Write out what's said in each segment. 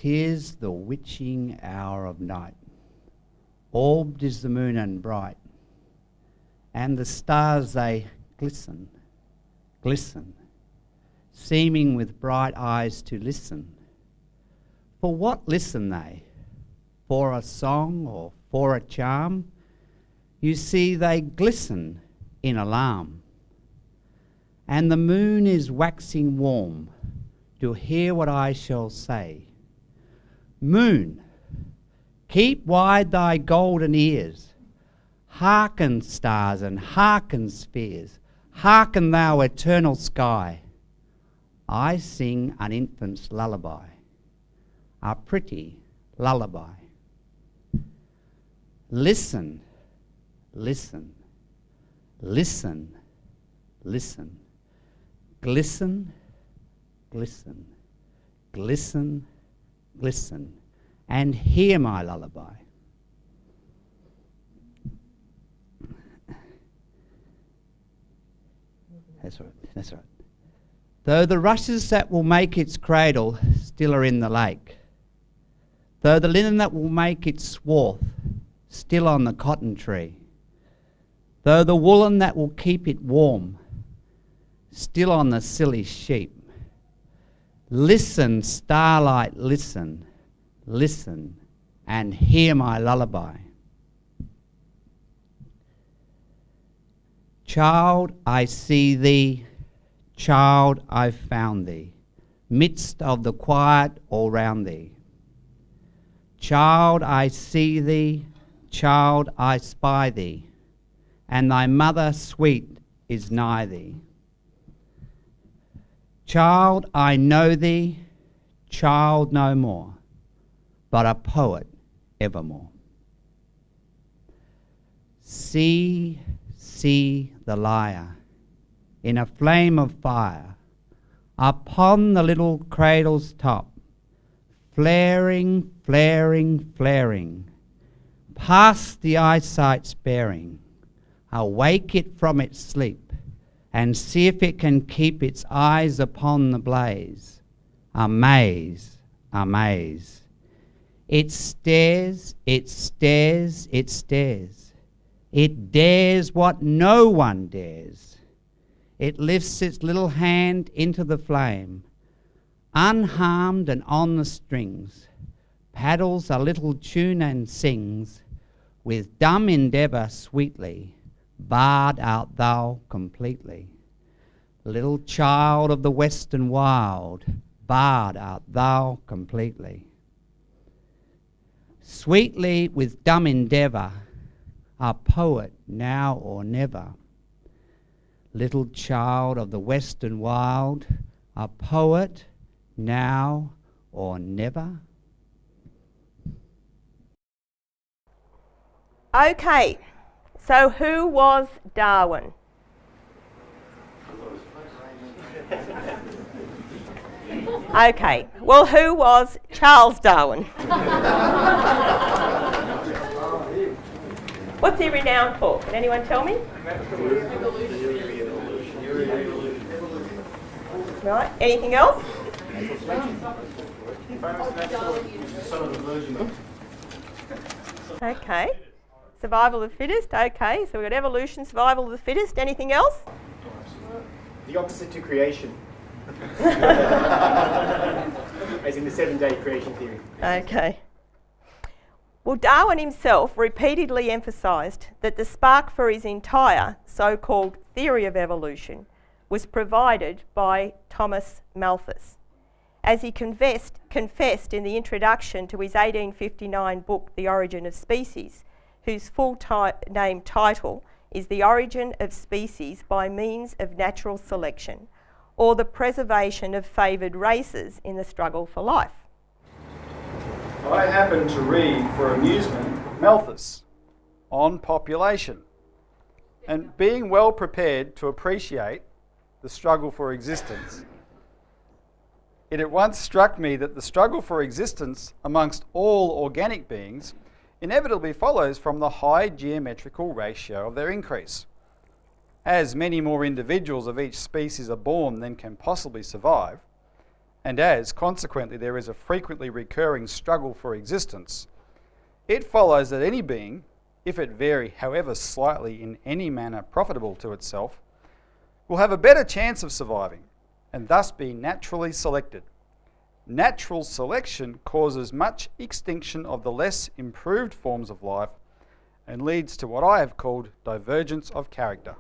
'tis the witching hour of night. Orbed is the moon and bright, and the stars they glisten, glisten, seeming with bright eyes to listen. For what listen they? For a song or for a charm? You see they glisten in alarm. And the moon is waxing warm to hear what I shall say. Moon, keep wide thy golden ears. Hearken, stars, and hearken, spheres. Hearken, thou eternal sky. I sing an infant's lullaby, a pretty lullaby. Listen, listen, listen, listen. Glisten, glisten, glisten, glisten, and hear my lullaby. That's right, that's right. Though the rushes that will make its cradle still are in the lake, though the linen that will make its swath still on the cotton tree, though the woolen that will keep it warm still on the silly sheep, listen, starlight, listen, listen, and hear my lullaby. Child, I see thee, child, I've found thee, midst of the quiet all round thee. Child, I see thee, child, I spy thee, and thy mother sweet is nigh thee. Child, I know thee, child no more, but a poet evermore. See, see the lyre in a flame of fire upon the little cradle's top, flaring, flaring, flaring, past the eyesight sparing. Awake it from its sleep, and see if it can keep its eyes upon the blaze. Amaze, amaze. It stares, it stares, it stares. It dares what no one dares. It lifts its little hand into the flame, unharmed and on the strings, paddles a little tune and sings, with dumb endeavour sweetly, barred art thou completely. Little child of the western wild, barred art thou completely. Sweetly with dumb endeavour, a poet now or never. Little child of the western wild, a poet now or never. Okay, so who was Darwin? Okay, well, who was Charles Darwin? What's he renowned for? Can anyone tell me? Right, anything else? Okay. Survival of the fittest, okay, so we've got evolution, survival of the fittest. Anything else? The opposite to creation. As in the 7-day creation theory. Okay. Well, Darwin himself repeatedly emphasised that the spark for his entire so-called theory of evolution was provided by Thomas Malthus, as he confessed in the introduction to his 1859 book, The Origin of Species, whose full name title is The Origin of Species by Means of Natural Selection, or the Preservation of Favoured Races in the Struggle for Life. I happened to read, for amusement, Malthus on population, and being well prepared to appreciate the struggle for existence, it at once struck me that the struggle for existence amongst all organic beings inevitably follows from the high geometrical ratio of their increase. As many more individuals of each species are born than can possibly survive, and as, consequently, there is a frequently recurring struggle for existence, it follows that any being, if it vary however slightly in any manner profitable to itself, will have a better chance of surviving, and thus be naturally selected. Natural selection causes much extinction of the less improved forms of life and leads to what I have called divergence of character.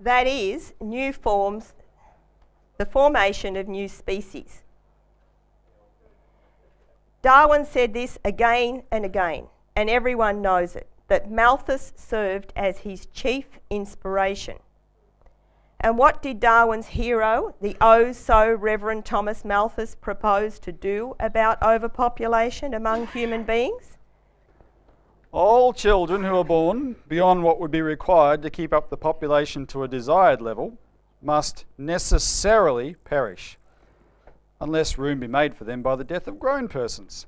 That is, new forms, the formation of new species. Darwin said this again and again, and everyone knows it, that Malthus served as his chief inspiration. And what did Darwin's hero, the oh-so-Reverend Thomas Malthus, propose to do about overpopulation among human beings? All children who are born beyond what would be required to keep up the population to a desired level must necessarily perish, unless room be made for them by the death of grown persons.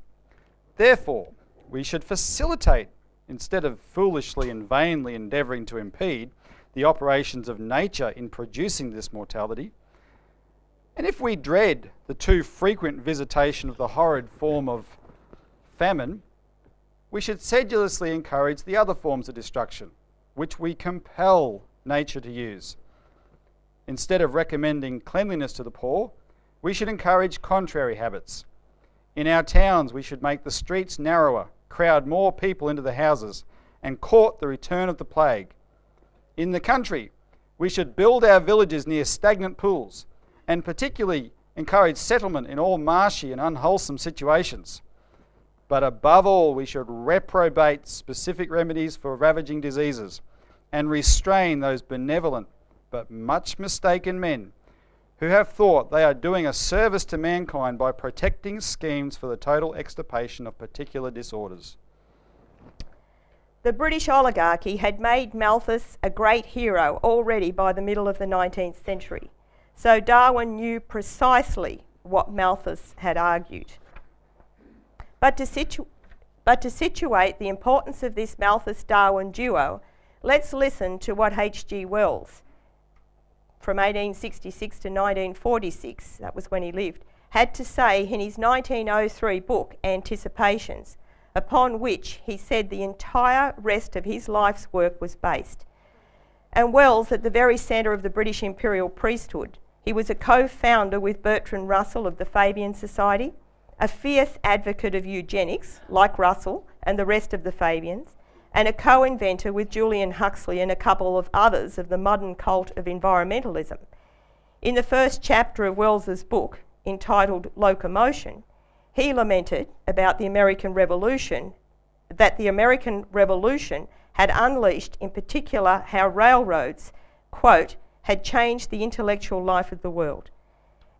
Therefore, we should facilitate, instead of foolishly and vainly endeavouring to impede, the operations of nature in producing this mortality. And if we dread the too frequent visitation of the horrid form of famine, we should sedulously encourage the other forms of destruction, which we compel nature to use. Instead of recommending cleanliness to the poor, we should encourage contrary habits. In our towns, we should make the streets narrower, crowd more people into the houses, and court the return of the plague. In the country, we should build our villages near stagnant pools, and particularly encourage settlement in all marshy and unwholesome situations. But above all, we should reprobate specific remedies for ravaging diseases, and restrain those benevolent but much mistaken men who have thought they are doing a service to mankind by protecting schemes for the total extirpation of particular disorders. The British oligarchy had made Malthus a great hero already by the middle of the 19th century, so Darwin knew precisely what Malthus had argued. But to situate the importance of this Malthus-Darwin duo, let's listen to what H.G. Wells, from 1866 to 1946, that was when he lived, had to say in his 1903 book, Anticipations, upon which he said the entire rest of his life's work was based. And Wells, at the very centre of the British Imperial priesthood, he was a co-founder with Bertrand Russell of the Fabian Society, a fierce advocate of eugenics, like Russell and the rest of the Fabians, and a co-inventor with Julian Huxley and a couple of others of the modern cult of environmentalism. In the first chapter of Wells's book, entitled Locomotion, he lamented about the American Revolution, that the American Revolution had unleashed, in particular, how railroads, quote, had changed the intellectual life of the world.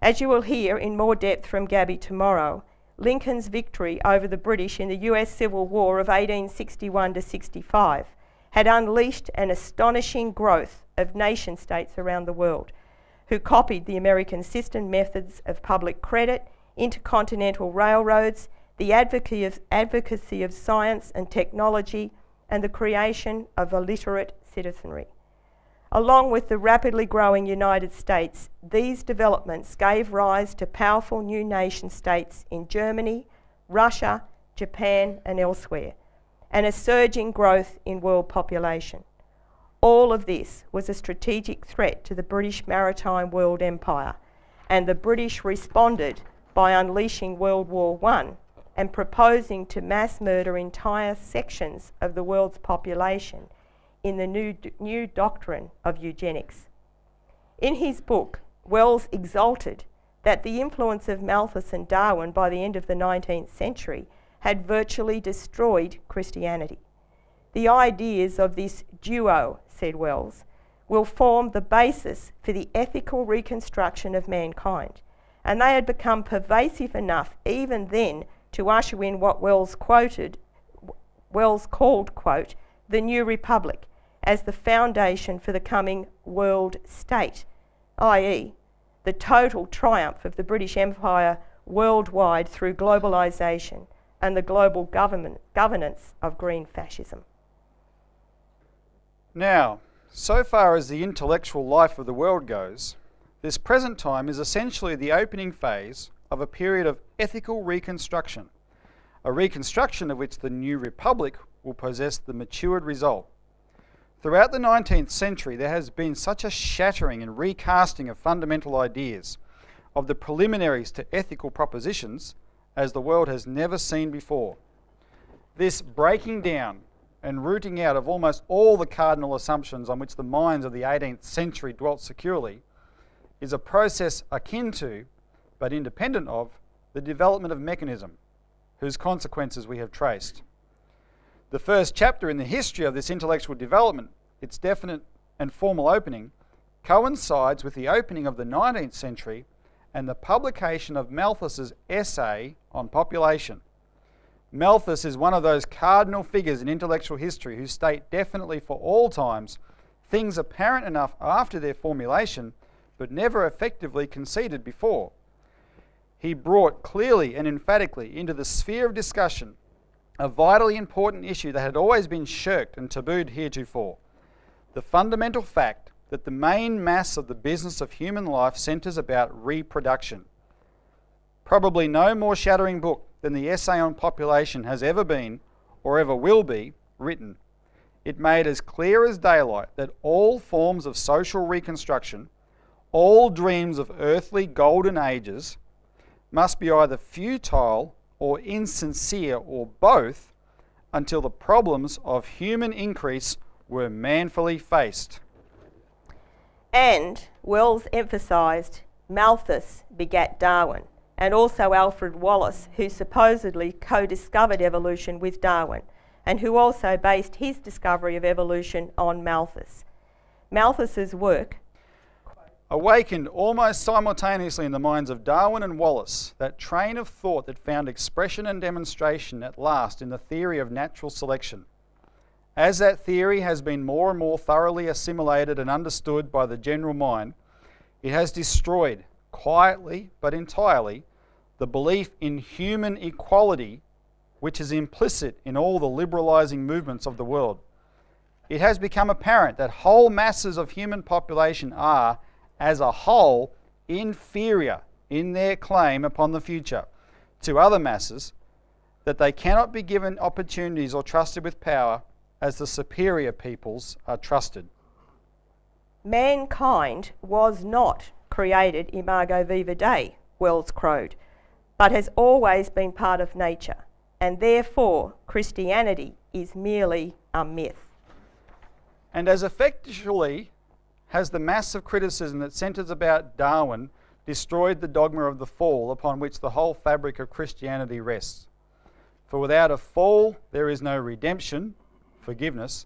As you will hear in more depth from Gabby tomorrow, Lincoln's victory over the British in the US Civil War of 1861 to 65 had unleashed an astonishing growth of nation-states around the world, who copied the American system methods of public credit, intercontinental railroads, the advocacy of science and technology, and the creation of a literate citizenry. Along with the rapidly growing United States, these developments gave rise to powerful new nation-states in Germany, Russia, Japan, and elsewhere, and a surging growth in world population. All of this was a strategic threat to the British maritime world empire, and the British responded by unleashing World War I and proposing to mass murder entire sections of the world's population in the new doctrine of eugenics. In his book, Wells exulted that the influence of Malthus and Darwin by the end of the 19th century had virtually destroyed Christianity. The ideas of this duo, said Wells, will form the basis for the ethical reconstruction of mankind, and they had become pervasive enough even then to usher in what Wells called, quote, the New Republic, as the foundation for the coming world state, i.e., the total triumph of the British Empire worldwide through globalisation and the global governance of green fascism. Now, so far as the intellectual life of the world goes, This present time is essentially the opening phase of a period of ethical reconstruction, a reconstruction of which the new republic will possess the matured result. Throughout the 19th century, there has been such a shattering and recasting of fundamental ideas, of the preliminaries to ethical propositions, as the world has never seen before. This breaking down and rooting out of almost all the cardinal assumptions on which the minds of the 18th century dwelt securely is a process akin to, but independent of, the development of mechanism, whose consequences we have traced. The first chapter in the history of this intellectual development, its definite and formal opening, coincides with the opening of the 19th century and the publication of Malthus's essay on population. Malthus is one of those cardinal figures in intellectual history who state definitely for all times things apparent enough after their formulation but never effectively conceded before. He brought clearly and emphatically into the sphere of discussion a vitally important issue that had always been shirked and tabooed heretofore: the fundamental fact that the main mass of the business of human life centres about reproduction. Probably no more shattering book than the essay on population has ever been, or ever will be, written. It made as clear as daylight that all forms of social reconstruction, all dreams of earthly golden ages, must be either futile or insincere or both, until the problems of human increase were manfully faced. And Wells emphasised Malthus begat Darwin, and also Alfred Wallace, who supposedly co-discovered evolution with Darwin, and who also based his discovery of evolution on Malthus. Malthus's work awakened almost simultaneously in the minds of Darwin and Wallace that train of thought that found expression and demonstration at last in the theory of natural selection. As that theory has been more and more thoroughly assimilated and understood by the general mind, it has destroyed, quietly but entirely, the belief in human equality which is implicit in all the liberalising movements of the world. It has become apparent that whole masses of human population are, as a whole, inferior in their claim upon the future to other masses, that they cannot be given opportunities or trusted with power as the superior peoples are trusted. Mankind was not created imago viva Dei, Wells crowed, but has always been part of nature, and therefore Christianity is merely a myth. And as effectually has the mass of criticism that centres about Darwin destroyed the dogma of the fall upon which the whole fabric of Christianity rests. For without a fall there is no redemption, forgiveness,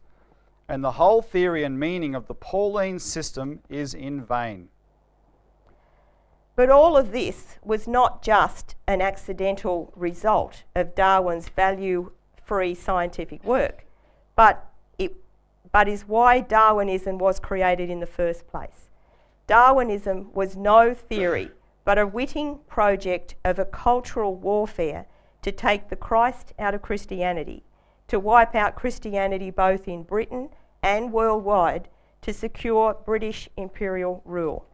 and the whole theory and meaning of the Pauline system is in vain. But all of this was not just an accidental result of Darwin's value-free scientific work, but is why Darwinism was created in the first place. Darwinism was no theory, but a witting project of a cultural warfare to take the Christ out of Christianity, to wipe out Christianity both in Britain and worldwide, to secure British imperial rule.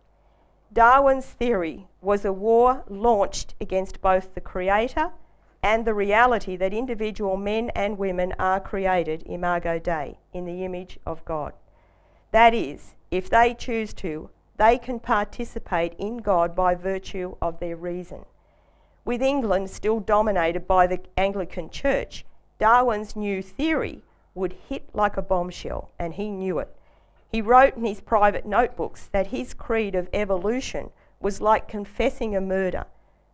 Darwin's theory was a war launched against both the Creator and the reality that individual men and women are created imago Dei, in the image of God. That is, if they choose to, they can participate in God by virtue of their reason. With England still dominated by the Anglican Church, Darwin's new theory would hit like a bombshell, and he knew it. He wrote in his private notebooks that his creed of evolution was like confessing a murder.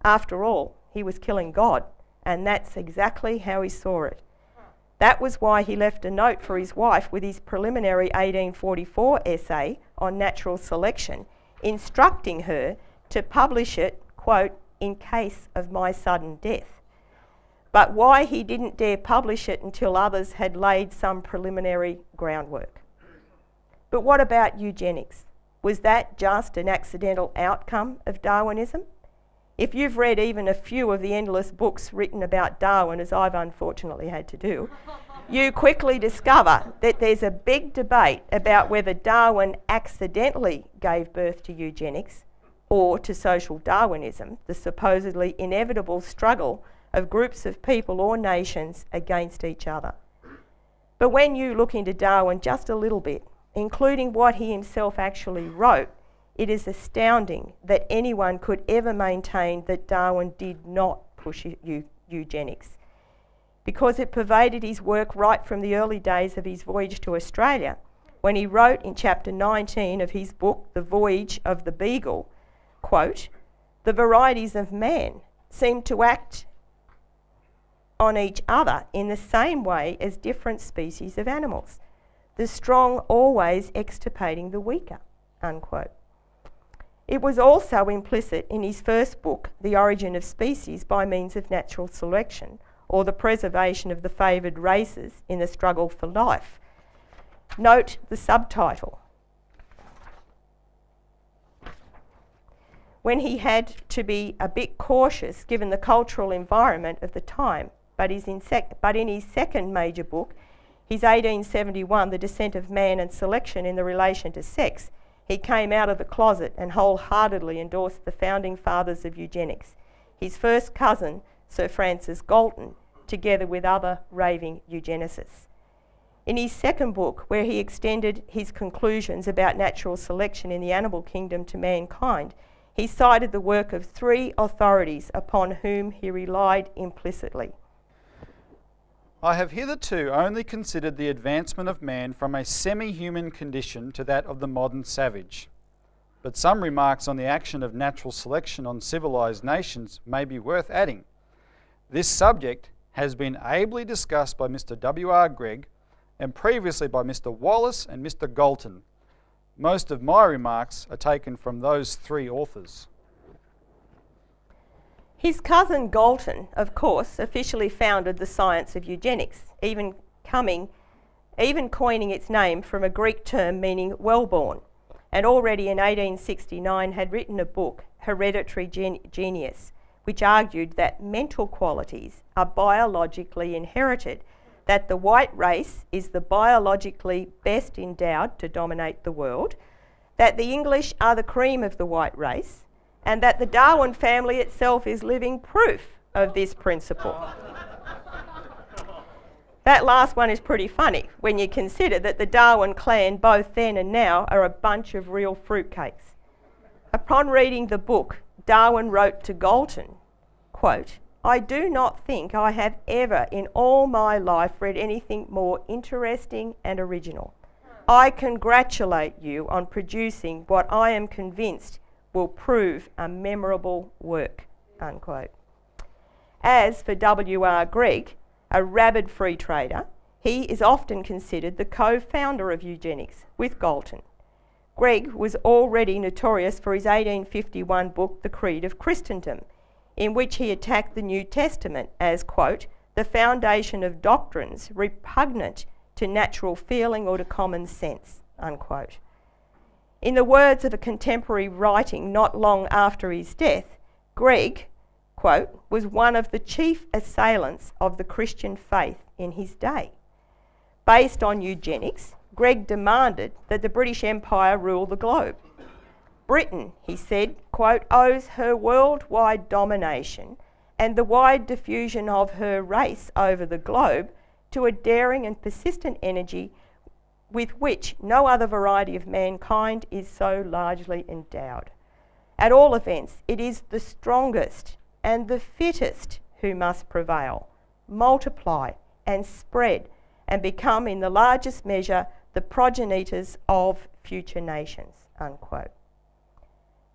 After all, he was killing God, and that's exactly how he saw it. That was why he left a note for his wife with his preliminary 1844 essay on natural selection, instructing her to publish it, quote, in case of my sudden death. But why he didn't dare publish it until others had laid some preliminary groundwork. But what about eugenics? Was that just an accidental outcome of Darwinism? If you've read even a few of the endless books written about Darwin, as I've unfortunately had to do, you quickly discover that there's a big debate about whether Darwin accidentally gave birth to eugenics or to social Darwinism, the supposedly inevitable struggle of groups of people or nations against each other. But when you look into Darwin just a little bit, including what he himself actually wrote, it is astounding that anyone could ever maintain that Darwin did not push eugenics, because it pervaded his work right from the early days of his voyage to Australia, when he wrote in chapter 19 of his book, The Voyage of the Beagle, quote, "The varieties of man seem to act on each other in the same way as different species of animals, the strong always extirpating the weaker," unquote. It was also implicit in his first book, The Origin of Species by Means of Natural Selection, or the preservation of the favoured races in the struggle for life. Note the subtitle. When he had to be a bit cautious given the cultural environment of the time, but in his second major book, his 1871, The Descent of Man and Selection in the Relation to Sex, he came out of the closet and wholeheartedly endorsed the founding fathers of eugenics, his first cousin, Sir Francis Galton, together with other raving eugenicists. In his second book, where he extended his conclusions about natural selection in the animal kingdom to mankind, he cited the work of 3 authorities upon whom he relied implicitly. I have hitherto only considered the advancement of man from a semi-human condition to that of the modern savage. But some remarks on the action of natural selection on civilised nations may be worth adding. This subject has been ably discussed by Mr. W.R. Gregg and previously by Mr. Wallace and Mr. Galton. Most of my remarks are taken from those 3 authors. His cousin Galton, of course, officially founded the science of eugenics, even coining its name from a Greek term meaning well-born, and already in 1869 had written a book, Hereditary Genius, which argued that mental qualities are biologically inherited, that the white race is the biologically best endowed to dominate the world, that the English are the cream of the white race, and that the Darwin family itself is living proof of this principle. That last one is pretty funny when you consider that the Darwin clan, both then and now, are a bunch of real fruitcakes. Upon reading the book, Darwin wrote to Galton, quote, "I do not think I have ever in all my life read anything more interesting and original. I congratulate you on producing what I am convinced will prove a memorable work," unquote. As for W.R. Gregg, a rabid free trader, he is often considered the co-founder of eugenics with Galton. Gregg was already notorious for his 1851 book, The Creed of Christendom, in which he attacked the New Testament as, quote, "the foundation of doctrines repugnant to natural feeling or to common sense," unquote. In the words of a contemporary writing not long after his death, Gregg, quote, "was one of the chief assailants of the Christian faith in his day." Based on eugenics, Gregg demanded that the British Empire rule the globe. Britain, he said, quote, "owes her worldwide domination and the wide diffusion of her race over the globe to a daring and persistent energy with which no other variety of mankind is so largely endowed. At all events, it is the strongest and the fittest who must prevail, multiply and spread, and become in the largest measure the progenitors of future nations," unquote.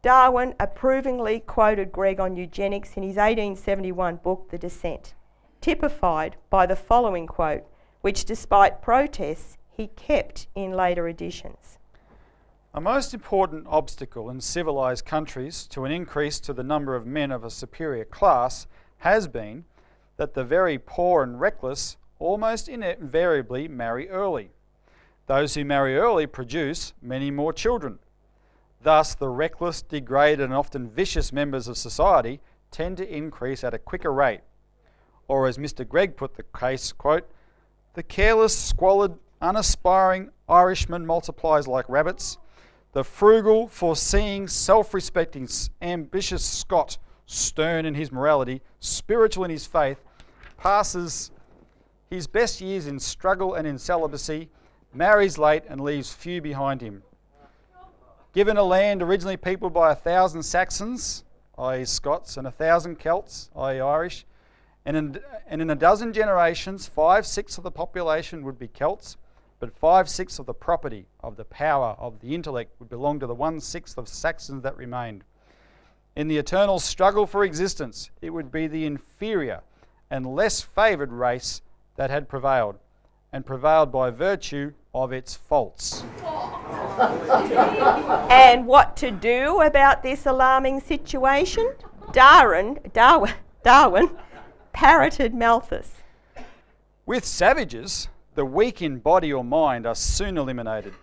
Darwin approvingly quoted Gregg on eugenics in his 1871 book, The Descent, typified by the following quote, which despite protests, he kept in later editions. A most important obstacle in civilised countries to an increase to the number of men of a superior class has been that the very poor and reckless almost invariably marry early. Those who marry early produce many more children. Thus, the reckless, degraded and often vicious members of society tend to increase at a quicker rate. Or as Mr. Gregg put the case, quote, "the careless, squalid, unaspiring Irishman multiplies like rabbits. The frugal, foreseeing, self-respecting, ambitious Scot, stern in his morality, spiritual in his faith, passes his best years in struggle and in celibacy, marries late and leaves few behind him. Given a land originally peopled by 1,000 Saxons, i.e. Scots, and 1,000 Celts, i.e. Irish, and in a dozen generations, 5/6 of the population would be Celts, but 5/6 of the property, of the power, of the intellect would belong to the 1/6 of Saxons that remained. In the eternal struggle for existence, it would be the inferior and less favoured race that had prevailed, and prevailed by virtue of its faults. And what to do about this alarming situation? Darwin parroted Malthus. With savages, the weak in body or mind are soon eliminated,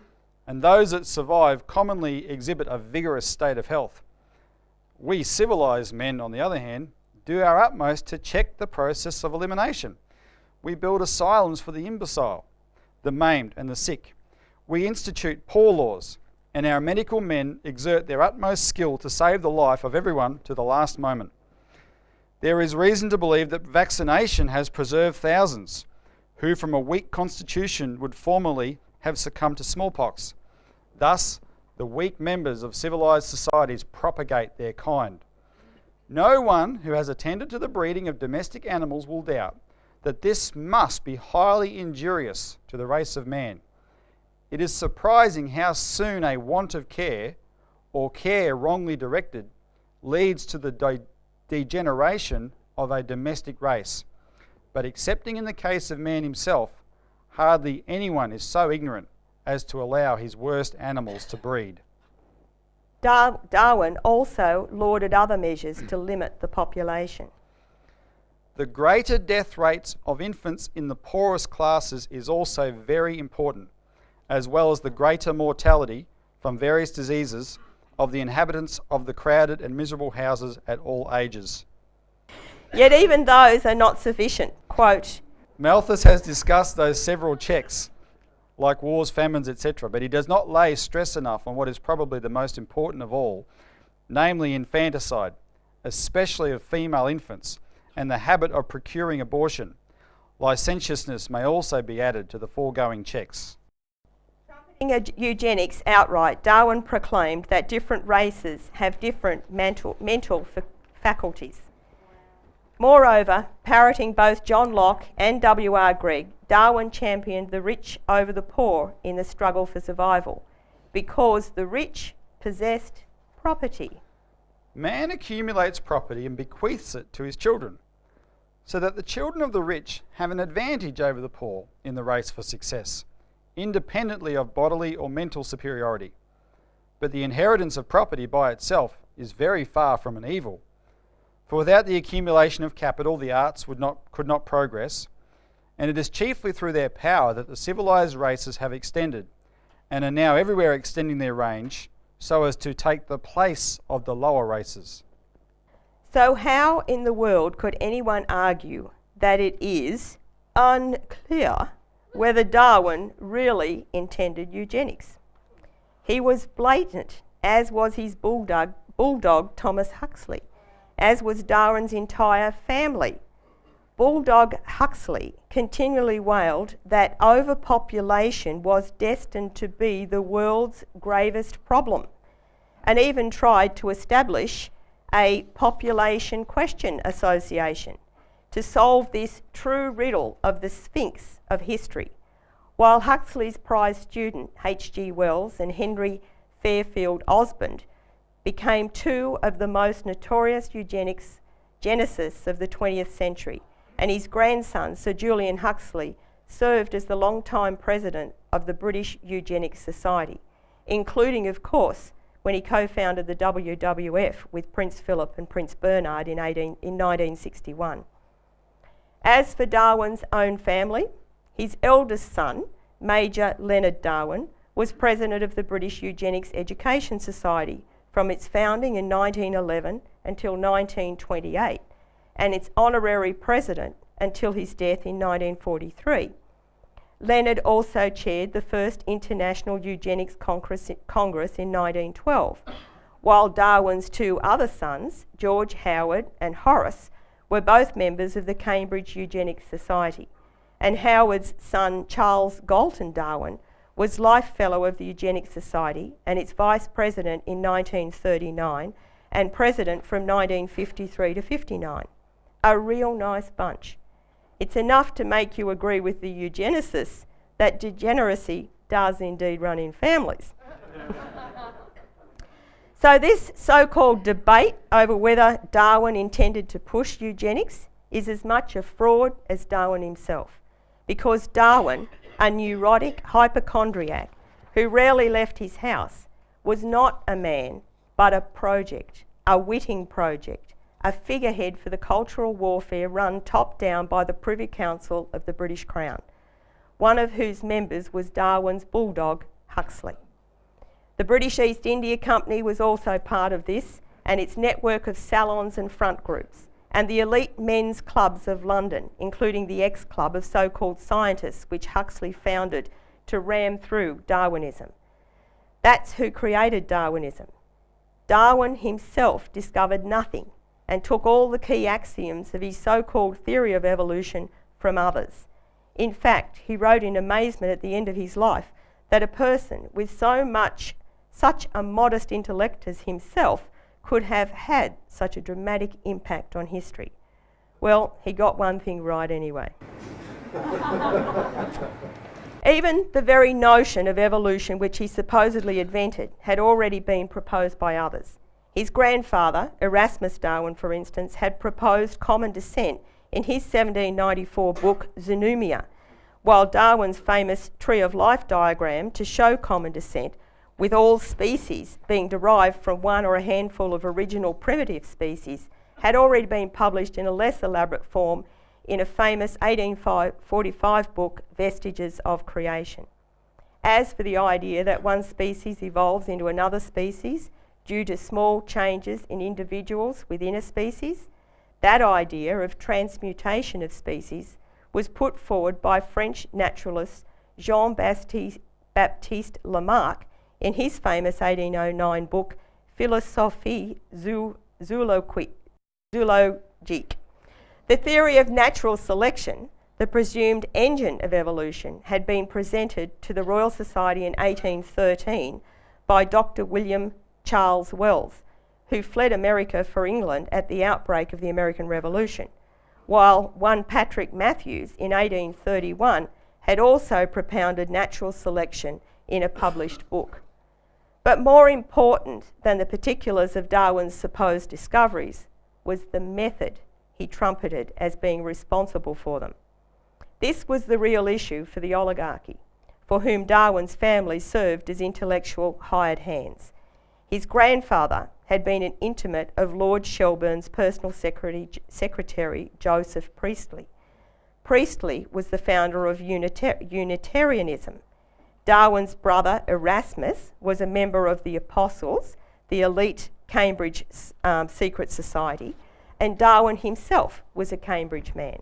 and those that survive commonly exhibit a vigorous state of health. We civilised men, on the other hand, do our utmost to check the process of elimination. We build asylums for the imbecile, the maimed and the sick. We institute poor laws, and our medical men exert their utmost skill to save the life of everyone to the last moment. There is reason to believe that vaccination has preserved thousands who from a weak constitution would formerly have succumbed to smallpox. Thus, the weak members of civilised societies propagate their kind. No one who has attended to the breeding of domestic animals will doubt that this must be highly injurious to the race of man. It is surprising how soon a want of care, or care wrongly directed, leads to the degeneration of a domestic race. But excepting in the case of man himself, hardly anyone is so ignorant as to allow his worst animals to breed. Darwin also lauded other measures to limit the population. The greater death rates of infants in the poorest classes is also very important, as well as the greater mortality from various diseases of the inhabitants of the crowded and miserable houses at all ages. Yet even those are not sufficient. Quote, Malthus has discussed those several checks, like wars, famines, etc., but he does not lay stress enough on what is probably the most important of all, namely infanticide, especially of female infants, and the habit of procuring abortion. Licentiousness may also be added to the foregoing checks. Trumpeting eugenics outright, Darwin proclaimed that different races have different mental faculties. Moreover, parroting both John Locke and W.R. Gregg, Darwin championed the rich over the poor in the struggle for survival, because the rich possessed property. Man accumulates property and bequeaths it to his children, so that the children of the rich have an advantage over the poor in the race for success, independently of bodily or mental superiority. But the inheritance of property by itself is very far from an evil, for without the accumulation of capital, the arts could not progress, and it is chiefly through their power that the civilised races have extended, and are now everywhere extending their range, so as to take the place of the lower races. So how in the world could anyone argue that it is unclear whether Darwin really intended eugenics? He was blatant, as was his bulldog Thomas Huxley, as was Darwin's entire family. Bulldog Huxley continually wailed that overpopulation was destined to be the world's gravest problem, and even tried to establish a population question association to solve this true riddle of the Sphinx of history, while Huxley's prize student H.G. Wells and Henry Fairfield Osborn became two of the most notorious eugenicists of the 20th century, and his grandson, Sir Julian Huxley, served as the long-time president of the British Eugenics Society, including, of course, when he co-founded the WWF with Prince Philip and Prince Bernard in 1961. As for Darwin's own family, his eldest son, Major Leonard Darwin, was president of the British Eugenics Education Society from its founding in 1911 until 1928, and its honorary president until his death in 1943. Leonard also chaired the first International Eugenics Congress in 1912, while Darwin's two other sons, George Howard and Horace, were both members of the Cambridge Eugenics Society, and Howard's son Charles Galton Darwin was Life Fellow of the Eugenics Society and its Vice President in 1939 and President from 1953 to 59. A real nice bunch. It's enough to make you agree with the eugenicists that degeneracy does indeed run in families. So this so-called debate over whether Darwin intended to push eugenics is as much a fraud as Darwin himself, because Darwin, a neurotic hypochondriac who rarely left his house, was not a man but a project, a witting project, a figurehead for the cultural warfare run top-down by the Privy Council of the British Crown, one of whose members was Darwin's bulldog, Huxley. The British East India Company was also part of this, and its network of salons and front groups, and the elite men's clubs of London, including the X-Club of so-called scientists, which Huxley founded to ram through Darwinism. That's who created Darwinism. Darwin himself discovered nothing and took all the key axioms of his so-called theory of evolution from others. In fact, he wrote in amazement at the end of his life that a person with such a modest intellect as himself could have had such a dramatic impact on history. Well, he got one thing right anyway. Even the very notion of evolution which he supposedly invented had already been proposed by others. His grandfather, Erasmus Darwin, for instance, had proposed common descent in his 1794 book Zoonomia, while Darwin's famous Tree of Life diagram to show common descent, with all species being derived from one or a handful of original primitive species, had already been published in a less elaborate form in a famous 1845 book, Vestiges of Creation. As for the idea that one species evolves into another species due to small changes in individuals within a species, that idea of transmutation of species was put forward by French naturalist Jean-Baptiste Lamarck in his famous 1809 book, Philosophie zoologique. The theory of natural selection, the presumed engine of evolution, had been presented to the Royal Society in 1813 by Dr. William Charles Wells, who fled America for England at the outbreak of the American Revolution, while one Patrick Matthews in 1831 had also propounded natural selection in a published book. But more important than the particulars of Darwin's supposed discoveries was the method he trumpeted as being responsible for them. This was the real issue for the oligarchy, for whom Darwin's family served as intellectual hired hands. His grandfather had been an intimate of Lord Shelburne's personal secretary Joseph Priestley. Priestley was the founder of Unitarianism. Darwin's brother Erasmus was a member of the Apostles, the elite Cambridge secret society, and Darwin himself was a Cambridge man.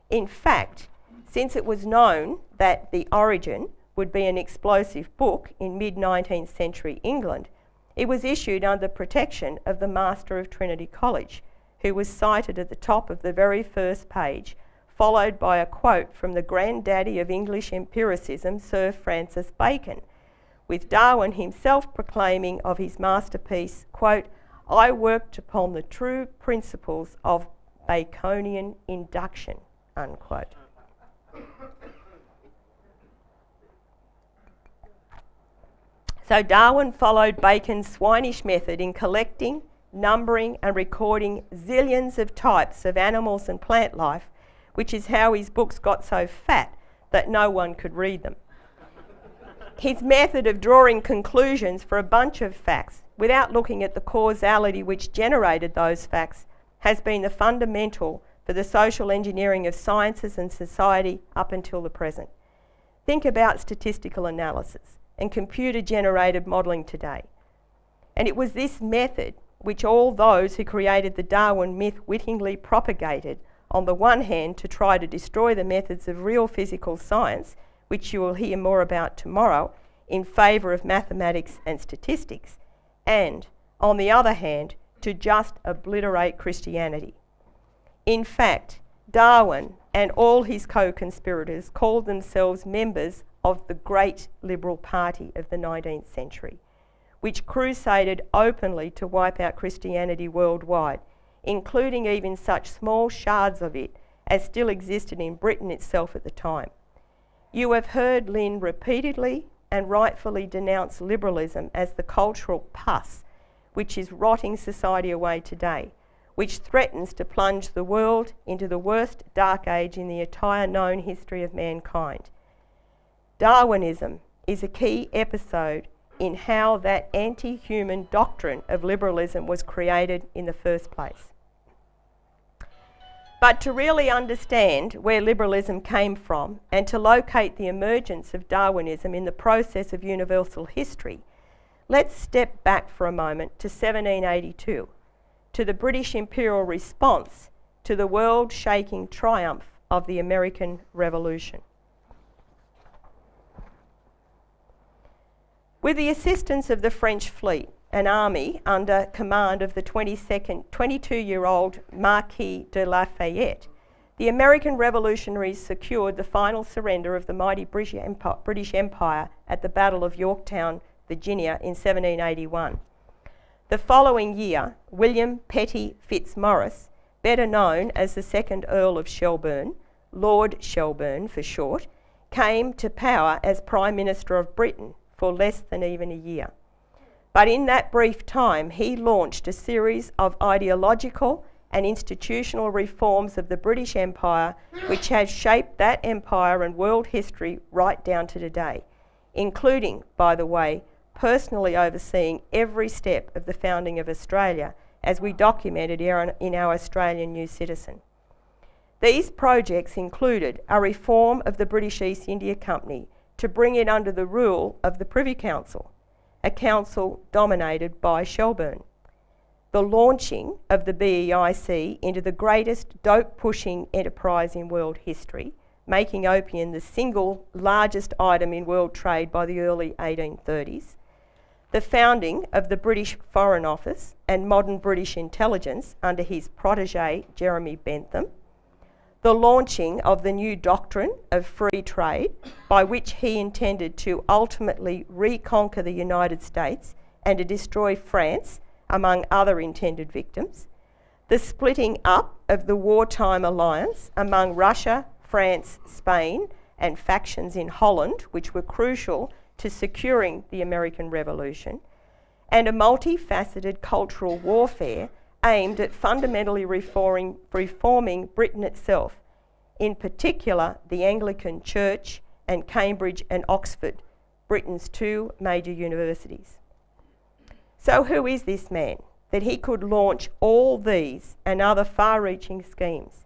In fact, since it was known that The Origin would be an explosive book in mid-19th century England, it was issued under protection of the Master of Trinity College, who was cited at the top of the very first page, followed by a quote from the granddaddy of English empiricism, Sir Francis Bacon, with Darwin himself proclaiming of his masterpiece, quote, "I worked upon the true principles of Baconian induction," unquote. So Darwin followed Bacon's swinish method in collecting, numbering and recording zillions of types of animals and plant life, which is how his books got so fat that no one could read them. His method of drawing conclusions for a bunch of facts without looking at the causality which generated those facts has been the fundamental for the social engineering of sciences and society up until the present. Think about statistical analysis and computer-generated modelling today. And it was this method which all those who created the Darwin myth wittingly propagated, on the one hand to try to destroy the methods of real physical science, which you will hear more about tomorrow, in favour of mathematics and statistics, and, on the other hand, to just obliterate Christianity. In fact, Darwin and all his co-conspirators called themselves members of the great Liberal Party of the 19th century, which crusaded openly to wipe out Christianity worldwide, including even such small shards of it as still existed in Britain itself at the time. You have heard Lynn repeatedly and rightfully denounce liberalism as the cultural pus which is rotting society away today, which threatens to plunge the world into the worst dark age in the entire known history of mankind. Darwinism is a key episode in how that anti-human doctrine of liberalism was created in the first place. But to really understand where liberalism came from and to locate the emergence of Darwinism in the process of universal history, let's step back for a moment to 1782, to the British Imperial response to the world-shaking triumph of the American Revolution. With the assistance of the French fleet, an army under command of the 22-year-old Marquis de Lafayette, the American revolutionaries secured the final surrender of the mighty British Empire at the Battle of Yorktown, Virginia in 1781. The following year, William Petty Fitzmaurice, better known as the second Earl of Shelburne, Lord Shelburne for short, came to power as Prime Minister of Britain for less than even a year. But in that brief time, he launched a series of ideological and institutional reforms of the British Empire which has shaped that empire and world history right down to today, including, by the way, personally overseeing every step of the founding of Australia as we documented in our Australian New Citizen. These projects included a reform of the British East India Company to bring it under the rule of the Privy Council, a council dominated by Shelburne. The launching of the BEIC into the greatest dope-pushing enterprise in world history, making opium the single largest item in world trade by the early 1830s. The founding of the British Foreign Office and modern British intelligence under his protégé Jeremy Bentham. The launching of the new doctrine of free trade, by which he intended to ultimately reconquer the United States and to destroy France, among other intended victims. The splitting up of the wartime alliance among Russia, France, Spain, and factions in Holland, which were crucial to securing the American Revolution, and a multifaceted cultural warfare aimed at fundamentally reforming Britain itself, in particular the Anglican Church and Cambridge and Oxford, Britain's two major universities. So who is this man that he could launch all these and other far-reaching schemes?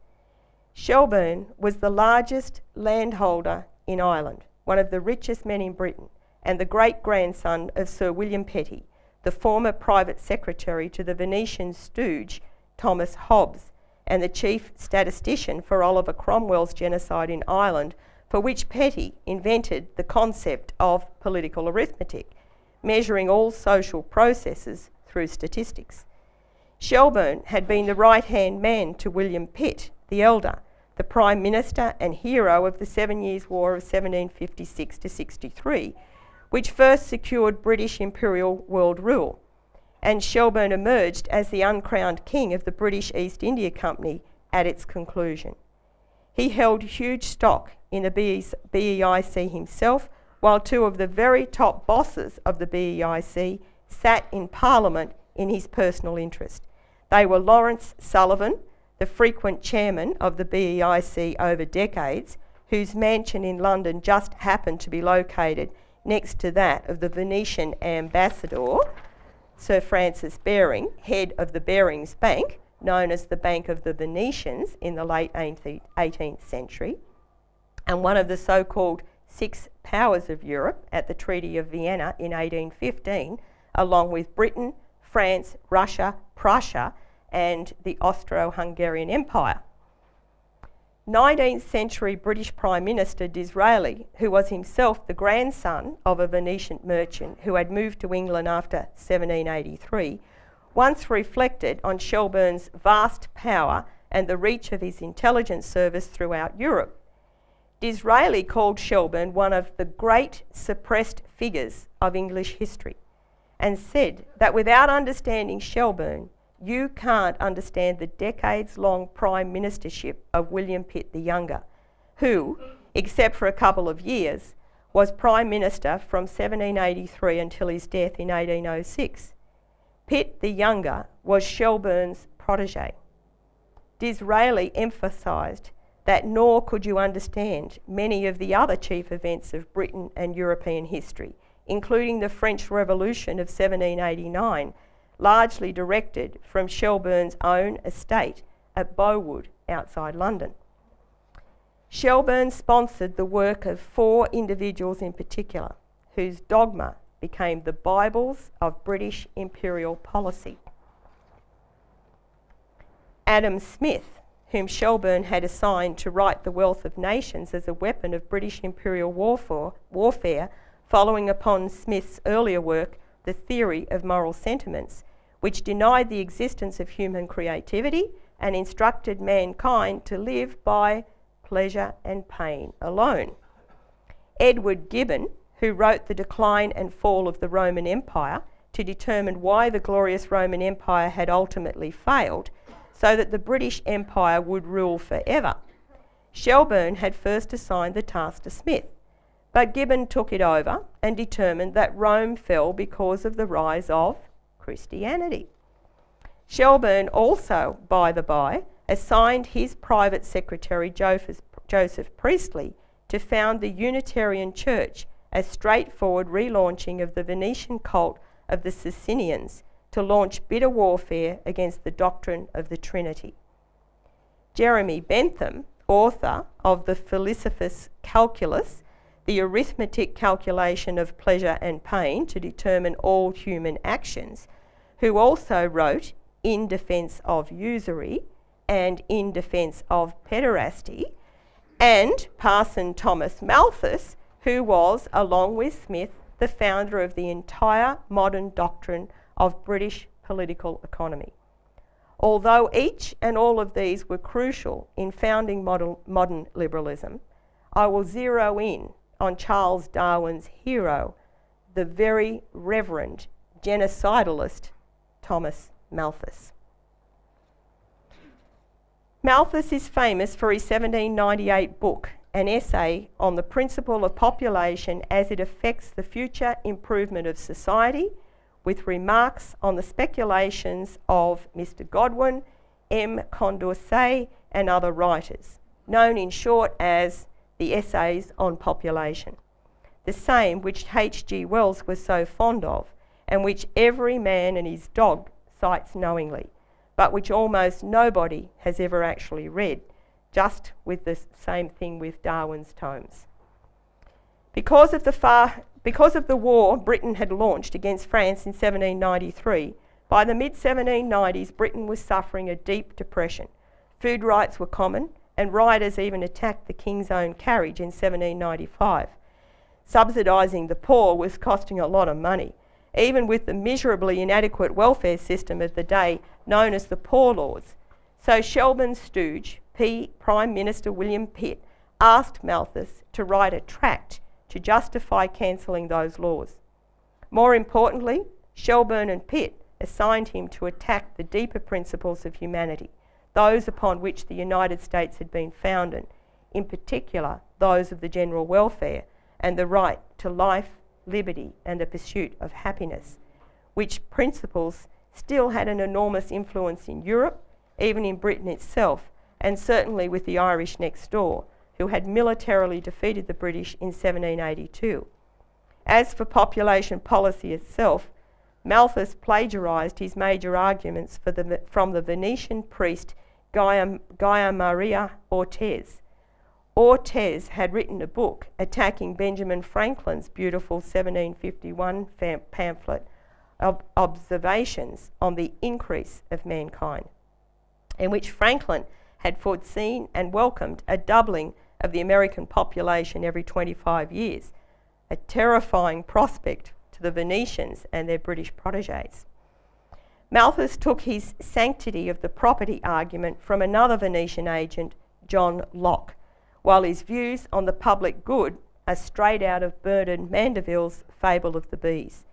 Shelburne was the largest landholder in Ireland, one of the richest men in Britain, and the great-grandson of Sir William Petty, the former private secretary to the Venetian stooge Thomas Hobbes, and the chief statistician for Oliver Cromwell's genocide in Ireland, for which Petty invented the concept of political arithmetic, measuring all social processes through statistics. Shelburne had been the right-hand man to William Pitt, the elder, the Prime Minister and hero of the 7 Years' War of 1756 to 63, which first secured British imperial world rule, and Shelburne emerged as the uncrowned king of the British East India Company at its conclusion. He held huge stock in the BEIC himself, while two of the very top bosses of the BEIC sat in Parliament in his personal interest. They were Lawrence Sullivan, the frequent chairman of the BEIC over decades, whose mansion in London just happened to be located next to that of the Venetian ambassador, Sir Francis Baring, head of the Barings Bank, known as the Bank of the Venetians in the late 18th century, and one of the so-called Six Powers of Europe at the Treaty of Vienna in 1815, along with Britain, France, Russia, Prussia, and the Austro-Hungarian Empire. 19th century British Prime Minister Disraeli, who was himself the grandson of a Venetian merchant who had moved to England after 1783, once reflected on Shelburne's vast power and the reach of his intelligence service throughout Europe. Disraeli called Shelburne one of the great suppressed figures of English history and said that without understanding Shelburne, you can't understand the decades-long prime ministership of William Pitt the Younger, who, except for a couple of years, was Prime Minister from 1783 until his death in 1806. Pitt the Younger was Shelburne's protege. Disraeli emphasised that nor could you understand many of the other chief events of Britain and European history, including the French Revolution of 1789, largely directed from Shelburne's own estate at Bowood outside London. Shelburne sponsored the work of 4 individuals in particular, whose dogma became the Bibles of British imperial policy. Adam Smith, whom Shelburne had assigned to write The Wealth of Nations as a weapon of British imperial warfare, following upon Smith's earlier work, The Theory of Moral Sentiments, which denied the existence of human creativity and instructed mankind to live by pleasure and pain alone. Edward Gibbon, who wrote The Decline and Fall of the Roman Empire to determine why the glorious Roman Empire had ultimately failed, so that the British Empire would rule forever. Shelburne had first assigned the task to Smith, but Gibbon took it over and determined that Rome fell because of the rise of Christianity. Shelburne also, by the by, assigned his private secretary Joseph Priestley to found the Unitarian Church, a straightforward relaunching of the Venetian cult of the Socinians, to launch bitter warfare against the doctrine of the Trinity. Jeremy Bentham, author of the Philosophus Calculus, the arithmetic calculation of pleasure and pain to determine all human actions, who also wrote In Defence of Usury and In Defence of Pederasty, and Parson Thomas Malthus, who was, along with Smith, the founder of the entire modern doctrine of British political economy. Although each and all of these were crucial in founding modern liberalism, I will zero in on Charles Darwin's hero, the very reverend genocidalist Thomas Malthus. Malthus is famous for his 1798 book, an essay on the principle of population as it affects the future improvement of society, with remarks on the speculations of Mr. Godwin, M. Condorcet, and other writers, known in short as the Essays on Population, the same which H.G. Wells was so fond of, and which every man and his dog cites knowingly, but which almost nobody has ever actually read, just with the same thing with Darwin's tomes. Because of the war Britain had launched against France in 1793, by the mid-1790s Britain was suffering a deep depression. Food riots were common, and rioters even attacked the King's Own Carriage in 1795. Subsidising the poor was costing a lot of money, even with the miserably inadequate welfare system of the day known as the Poor Laws. So Shelburne's stooge, Prime Minister William Pitt, asked Malthus to write a tract to justify cancelling those laws. More importantly, Shelburne and Pitt assigned him to attack the deeper principles of humanity, those upon which the United States had been founded, in particular those of the general welfare and the right to life, liberty and the pursuit of happiness, which principles still had an enormous influence in Europe, even in Britain itself, and certainly with the Irish next door, who had militarily defeated the British in 1782. As for population policy itself, Malthus plagiarised his major arguments from the Venetian priest Gaia Maria Ortez. Ortez had written a book attacking Benjamin Franklin's beautiful 1751 pamphlet of Observations on the Increase of Mankind, in which Franklin had foreseen and welcomed a doubling of the American population every 25 years, a terrifying prospect to the Venetians and their British protégés. Malthus took his sanctity of the property argument from another Venetian agent, John Locke, while his views on the public good are straight out of Bernard Mandeville's Fable of the Bees,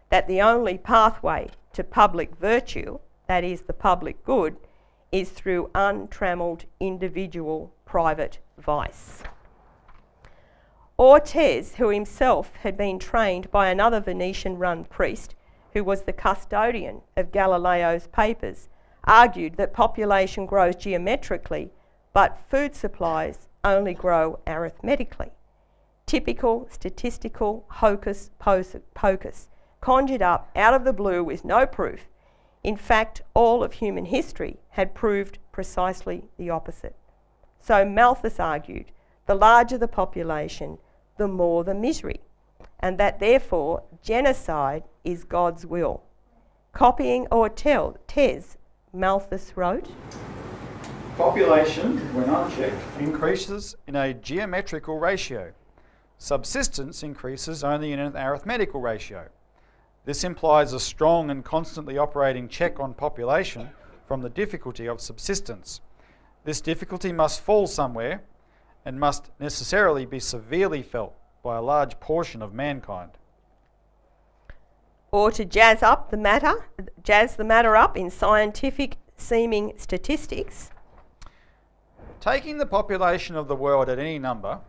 that the only pathway to public virtue, that is the public good, is through untrammelled individual private vice. Ortez, who himself had been trained by another Venetian-run priest, who was the custodian of Galileo's papers, argued that population grows geometrically, but food supplies only grow arithmetically. Typical statistical hocus pocus, conjured up out of the blue with no proof. In fact, all of human history had proved precisely the opposite. So Malthus argued, the larger the population, the more the misery, and that therefore genocide is God's will. Copying Ortez, Malthus wrote, population, when unchecked, increases in a geometrical ratio. Subsistence increases only in an arithmetical ratio. This implies a strong and constantly operating check on population from the difficulty of subsistence. This difficulty must fall somewhere and must necessarily be severely felt by a large portion of mankind. Or to jazz the matter up in scientific seeming statistics. Taking the population of the world at any number,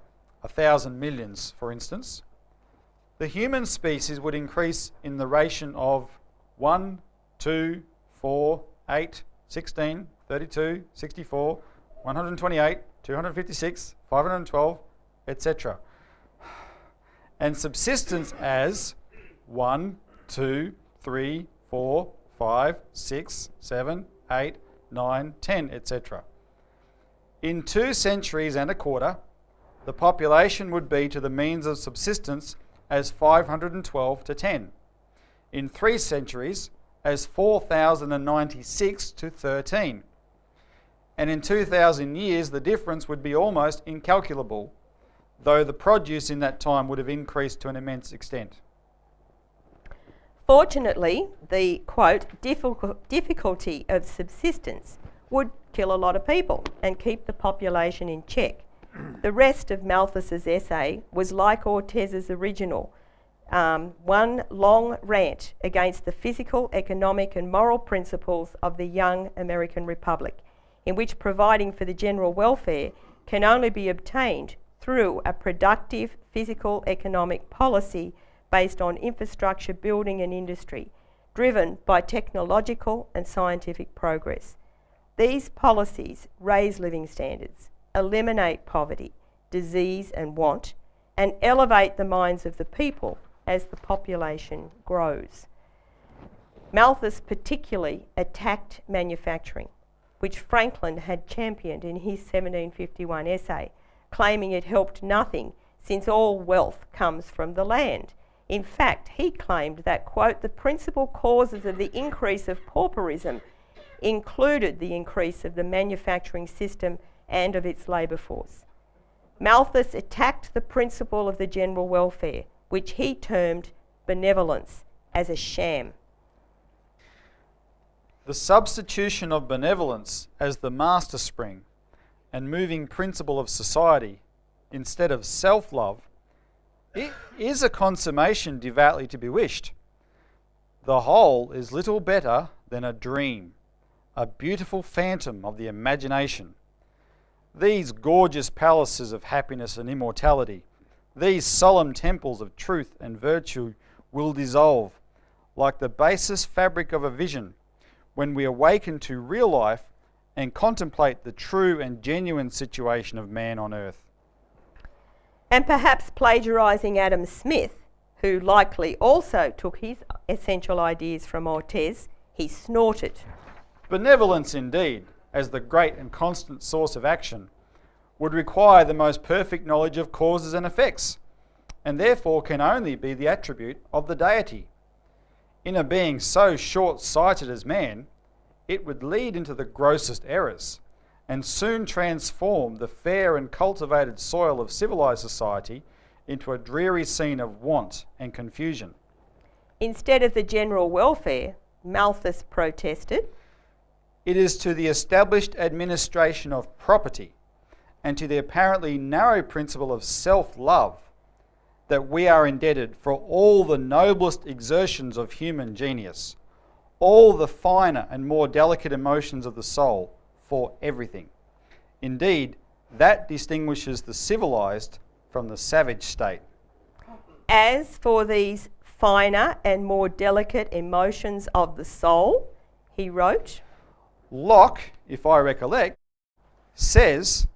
1,000 millions for instance, the human species would increase in the ration of 1, 2, 4, 8, 16, 32, 64, 128, 256, 512, etc. And subsistence as 1, 2, 3, 4, 5, 6, 7, 8, 9, 10, etc. In 2 centuries and a quarter, the population would be to the means of subsistence as 512 to 10. In 3 centuries, as 4,096 to 13. And in 2,000 years, the difference would be almost incalculable, though the produce in that time would have increased to an immense extent. Fortunately, the, quote, difficulty of subsistence would kill a lot of people and keep the population in check. The rest of Malthus's essay was like Ortez's original, one long rant against the physical, economic and moral principles of the young American Republic, in which providing for the general welfare can only be obtained through a productive physical economic policy based on infrastructure building and industry, driven by technological and scientific progress. These policies raise living standards, eliminate poverty, disease and want, and elevate the minds of the people as the population grows. Malthus particularly attacked manufacturing, which Franklin had championed in his 1751 essay, claiming it helped nothing since all wealth comes from the land. In fact, he claimed that, quote, the principal causes of the increase of pauperism included the increase of the manufacturing system and of its labour force. Malthus attacked the principle of the general welfare, which he termed benevolence, as a sham. The substitution of benevolence as the master spring and moving principle of society instead of self-love, it is a consummation devoutly to be wished. The whole is little better than a dream, a beautiful phantom of the imagination. These gorgeous palaces of happiness and immortality, these solemn temples of truth and virtue will dissolve like the basest fabric of a vision when we awaken to real life and contemplate the true and genuine situation of man on earth. And perhaps plagiarising Adam Smith, who likely also took his essential ideas from Ortez, he snorted. Benevolence indeed, as the great and constant source of action, would require the most perfect knowledge of causes and effects, and therefore can only be the attribute of the deity. In a being so short-sighted as man, it would lead into the grossest errors, and soon transformed the fair and cultivated soil of civilised society into a dreary scene of want and confusion. Instead of the general welfare, Malthus protested, it is to the established administration of property and to the apparently narrow principle of self-love that we are indebted for all the noblest exertions of human genius, all the finer and more delicate emotions of the soul, for everything. Indeed, that distinguishes the civilised from the savage state. As for these finer and more delicate emotions of the soul, he wrote, Locke, if I recollect, says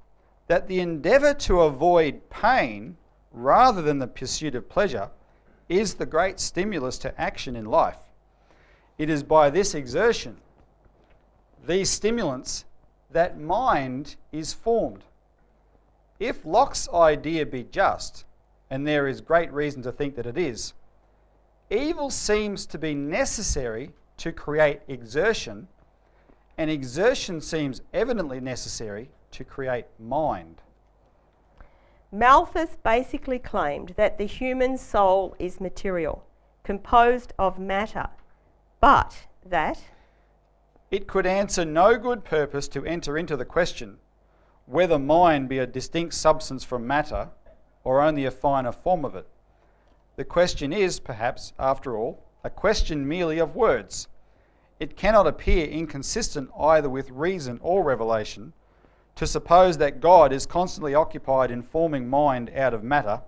that the endeavour to avoid pain rather than the pursuit of pleasure is the great stimulus to action in life. It is by this exertion, these stimulants, that mind is formed. If Locke's idea be just, and there is great reason to think that it is, evil seems to be necessary to create exertion, and exertion seems evidently necessary to create mind. Malthus basically claimed that the human soul is material, composed of matter, but that it could answer no good purpose to enter into the question whether mind be a distinct substance from matter or only a finer form of it. The question is, perhaps, after all, a question merely of words. It cannot appear inconsistent either with reason or revelation to suppose that God is constantly occupied in forming mind out of matter,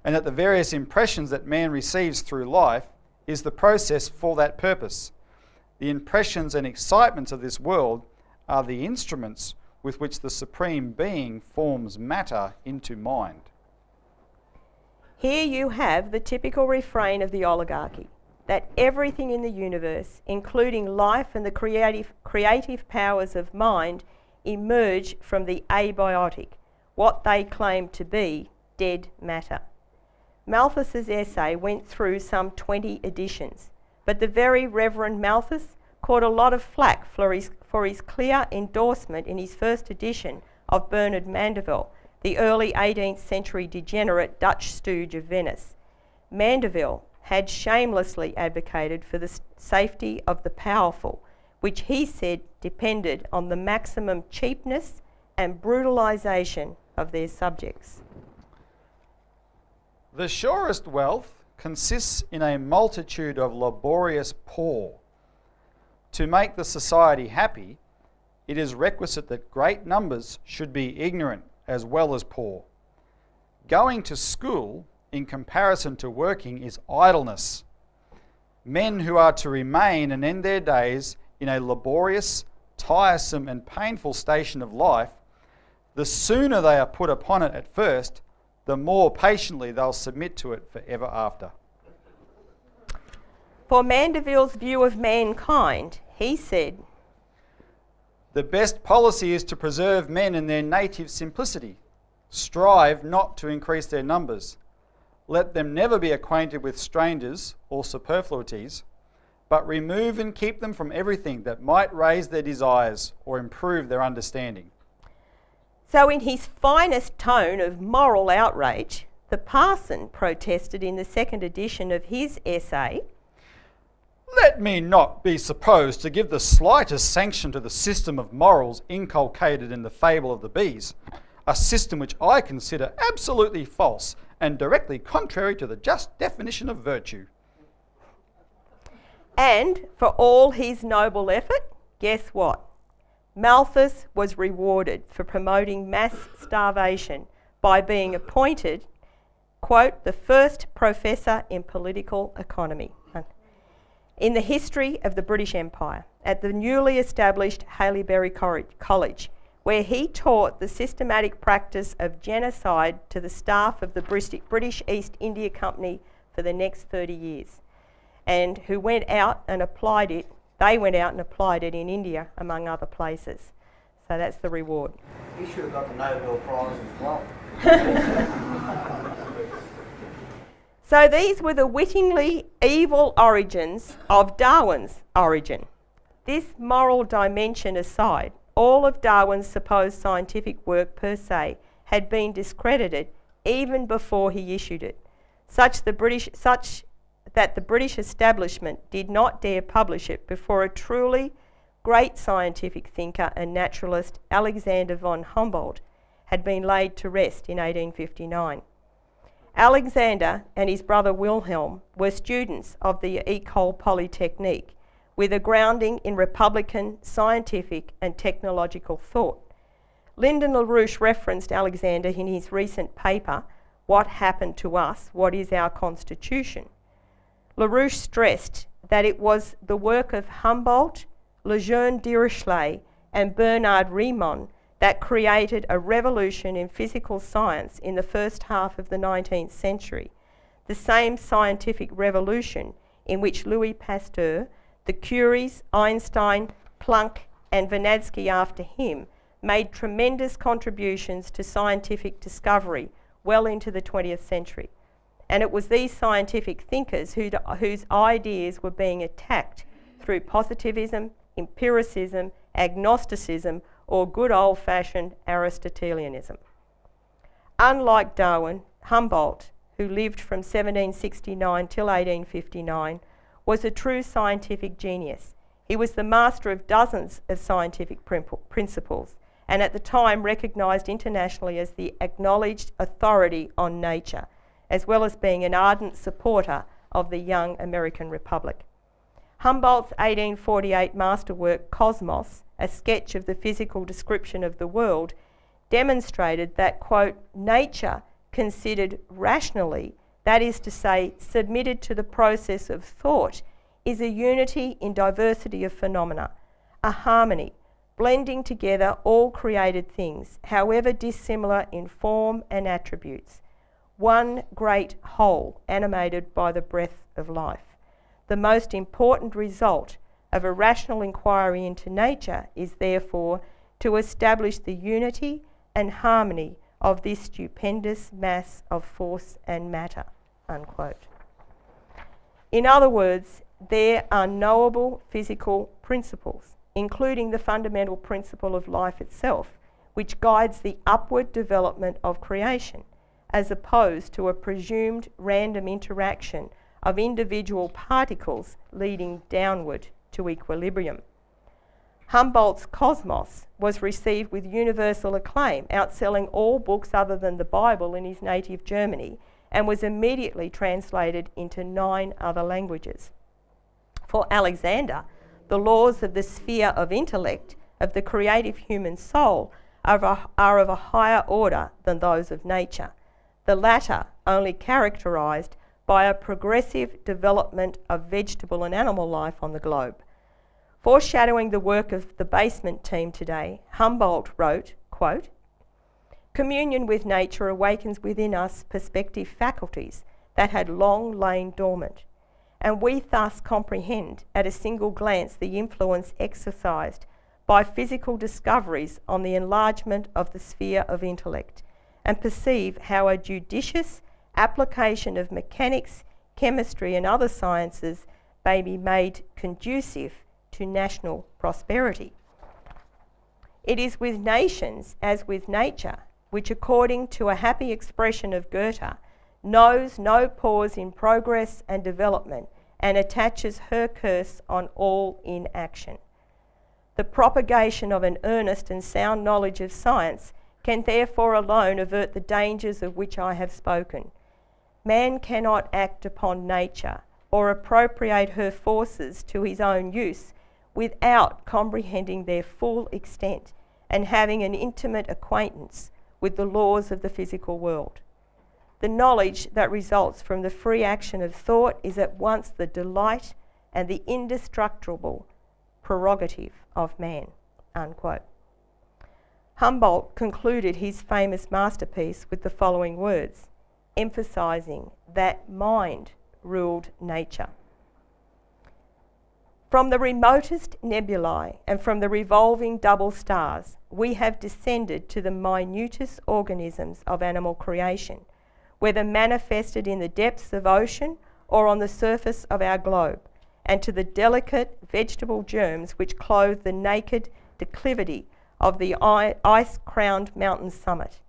and that the various impressions that man receives through life is the process for that purpose. The impressions and excitements of this world are the instruments with which the Supreme Being forms matter into mind. here you have the typical refrain of the oligarchy, that everything in the universe, including life and the creative powers of mind, emerge from the abiotic, what they claim to be dead matter. Malthus's essay went through some 20 editions, but the very Reverend Malthus caught a lot of flack for his clear endorsement in his first edition of Bernard Mandeville, the early 18th century degenerate Dutch stooge of Venice. Mandeville had shamelessly advocated for the safety of the powerful, which he said depended on the maximum cheapness and brutalisation of their subjects. The surest wealth consists in a multitude of laborious poor. To make the society happy, it is requisite that great numbers should be ignorant as well as poor. Going to school in comparison to working is idleness. Men who are to remain and end their days in a laborious, tiresome and painful station of life, the sooner they are put upon it at first, the more patiently they'll submit to it forever after. For Mandeville's view of mankind, he said, the best policy is to preserve men in their native simplicity. Strive not to increase their numbers. Let them never be acquainted with strangers or superfluities, but remove and keep them from everything that might raise their desires or improve their understanding. So in his finest tone of moral outrage, the parson protested in the second edition of his essay, let me not be supposed to give the slightest sanction to the system of morals inculcated in the fable of the bees, a system which I consider absolutely false and directly contrary to the just definition of virtue. And for all his noble effort, guess what? Malthus was rewarded for promoting mass starvation by being appointed, quote, the first professor in political economy in the history of the British Empire at the newly established Haileybury College, where he taught the systematic practice of genocide to the staff of the British East India Company for the next 30 years, and who went out and applied it. They went out and applied it in India, among other places. So that's the reward. He should have got the Nobel Prize as well. So these were the wittingly evil origins of Darwin's origin. This moral dimension aside, all of Darwin's supposed scientific work per se had been discredited even before he issued it, such that the British establishment did not dare publish it before a truly great scientific thinker and naturalist, Alexander von Humboldt, had been laid to rest in 1859. Alexander and his brother Wilhelm were students of the École Polytechnique, with a grounding in Republican, scientific and technological thought. Lyndon LaRouche referenced Alexander in his recent paper, What Happened to Us? What is Our Constitution? LaRouche stressed that it was the work of Humboldt, Lejeune Dirichlet and Bernard Riemann that created a revolution in physical science in the first half of the 19th century, the same scientific revolution in which Louis Pasteur, the Curies, Einstein, Planck and Vernadsky after him made tremendous contributions to scientific discovery well into the 20th century. And it was these scientific thinkers whose ideas were being attacked through positivism, empiricism, agnosticism, or good old-fashioned Aristotelianism. Unlike Darwin, Humboldt, who lived from 1769 till 1859, was a true scientific genius. He was the master of dozens of scientific principles, and at the time recognised internationally as the acknowledged authority on nature, as well as being an ardent supporter of the young American Republic. Humboldt's 1848 masterwork, Cosmos, a sketch of the physical description of the world, demonstrated that, quote, nature considered rationally, that is to say, submitted to the process of thought, is a unity in diversity of phenomena, a harmony, blending together all created things, however dissimilar in form and attributes, one great whole animated by the breath of life. The most important result of a rational inquiry into nature is therefore to establish the unity and harmony of this stupendous mass of force and matter, unquote. In other words, there are knowable physical principles, including the fundamental principle of life itself, which guides the upward development of creation, as opposed to a presumed random interaction of individual particles leading downward to equilibrium. Humboldt's Cosmos was received with universal acclaim, outselling all books other than the Bible in his native Germany, and was immediately translated into 9 other languages. For Alexander, the laws of the sphere of intellect, of the creative human soul, are of a higher order than those of nature, the latter only characterised by a progressive development of vegetable and animal life on the globe. Foreshadowing the work of the basement team today, Humboldt wrote, quote, communion with nature awakens within us perspective faculties that had long lain dormant, and we thus comprehend at a single glance the influence exercised by physical discoveries on the enlargement of the sphere of intellect, and perceive how a judicious application of mechanics, chemistry and other sciences may be made conducive to national prosperity. It is with nations as with nature, which according to a happy expression of Goethe, knows no pause in progress and development and attaches her curse on all inaction. The propagation of an earnest and sound knowledge of science can therefore alone avert the dangers of which I have spoken. Man cannot act upon nature or appropriate her forces to his own use without comprehending their full extent and having an intimate acquaintance with the laws of the physical world. The knowledge that results from the free action of thought is at once the delight and the indestructible prerogative of man, unquote. Humboldt concluded his famous masterpiece with the following words, emphasising that mind ruled nature. From the remotest nebulae and from the revolving double stars, we have descended to the minutest organisms of animal creation, whether manifested in the depths of ocean or on the surface of our globe, and to the delicate vegetable germs which clothe the naked declivity of the ice-crowned mountain summit.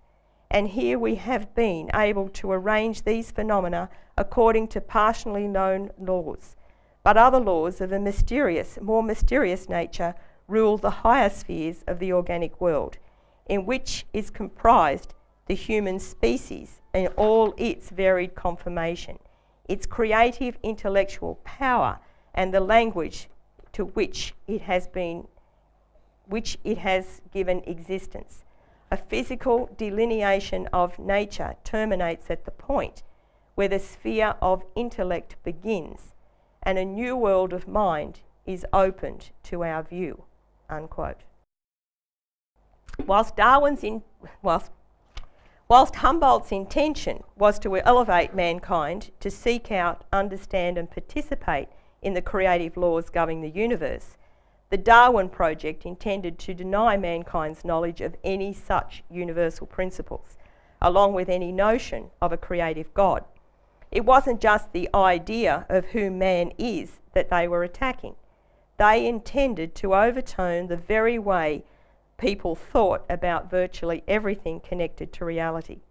And here we have been able to arrange these phenomena according to partially known laws. But other laws of a more mysterious nature rule the higher spheres of the organic world, in which is comprised the human species in all its varied conformation, its creative intellectual power, and the language to which it has given existence. A physical delineation of nature terminates at the point where the sphere of intellect begins, and a new world of mind is opened to our view." Unquote. Whilst Humboldt's intention was to elevate mankind to seek out, understand and participate in the creative laws governing the universe, the Darwin project intended to deny mankind's knowledge of any such universal principles, along with any notion of a creative God. It wasn't just the idea of who man is that they were attacking. They intended to overturn the very way people thought about virtually everything connected to reality.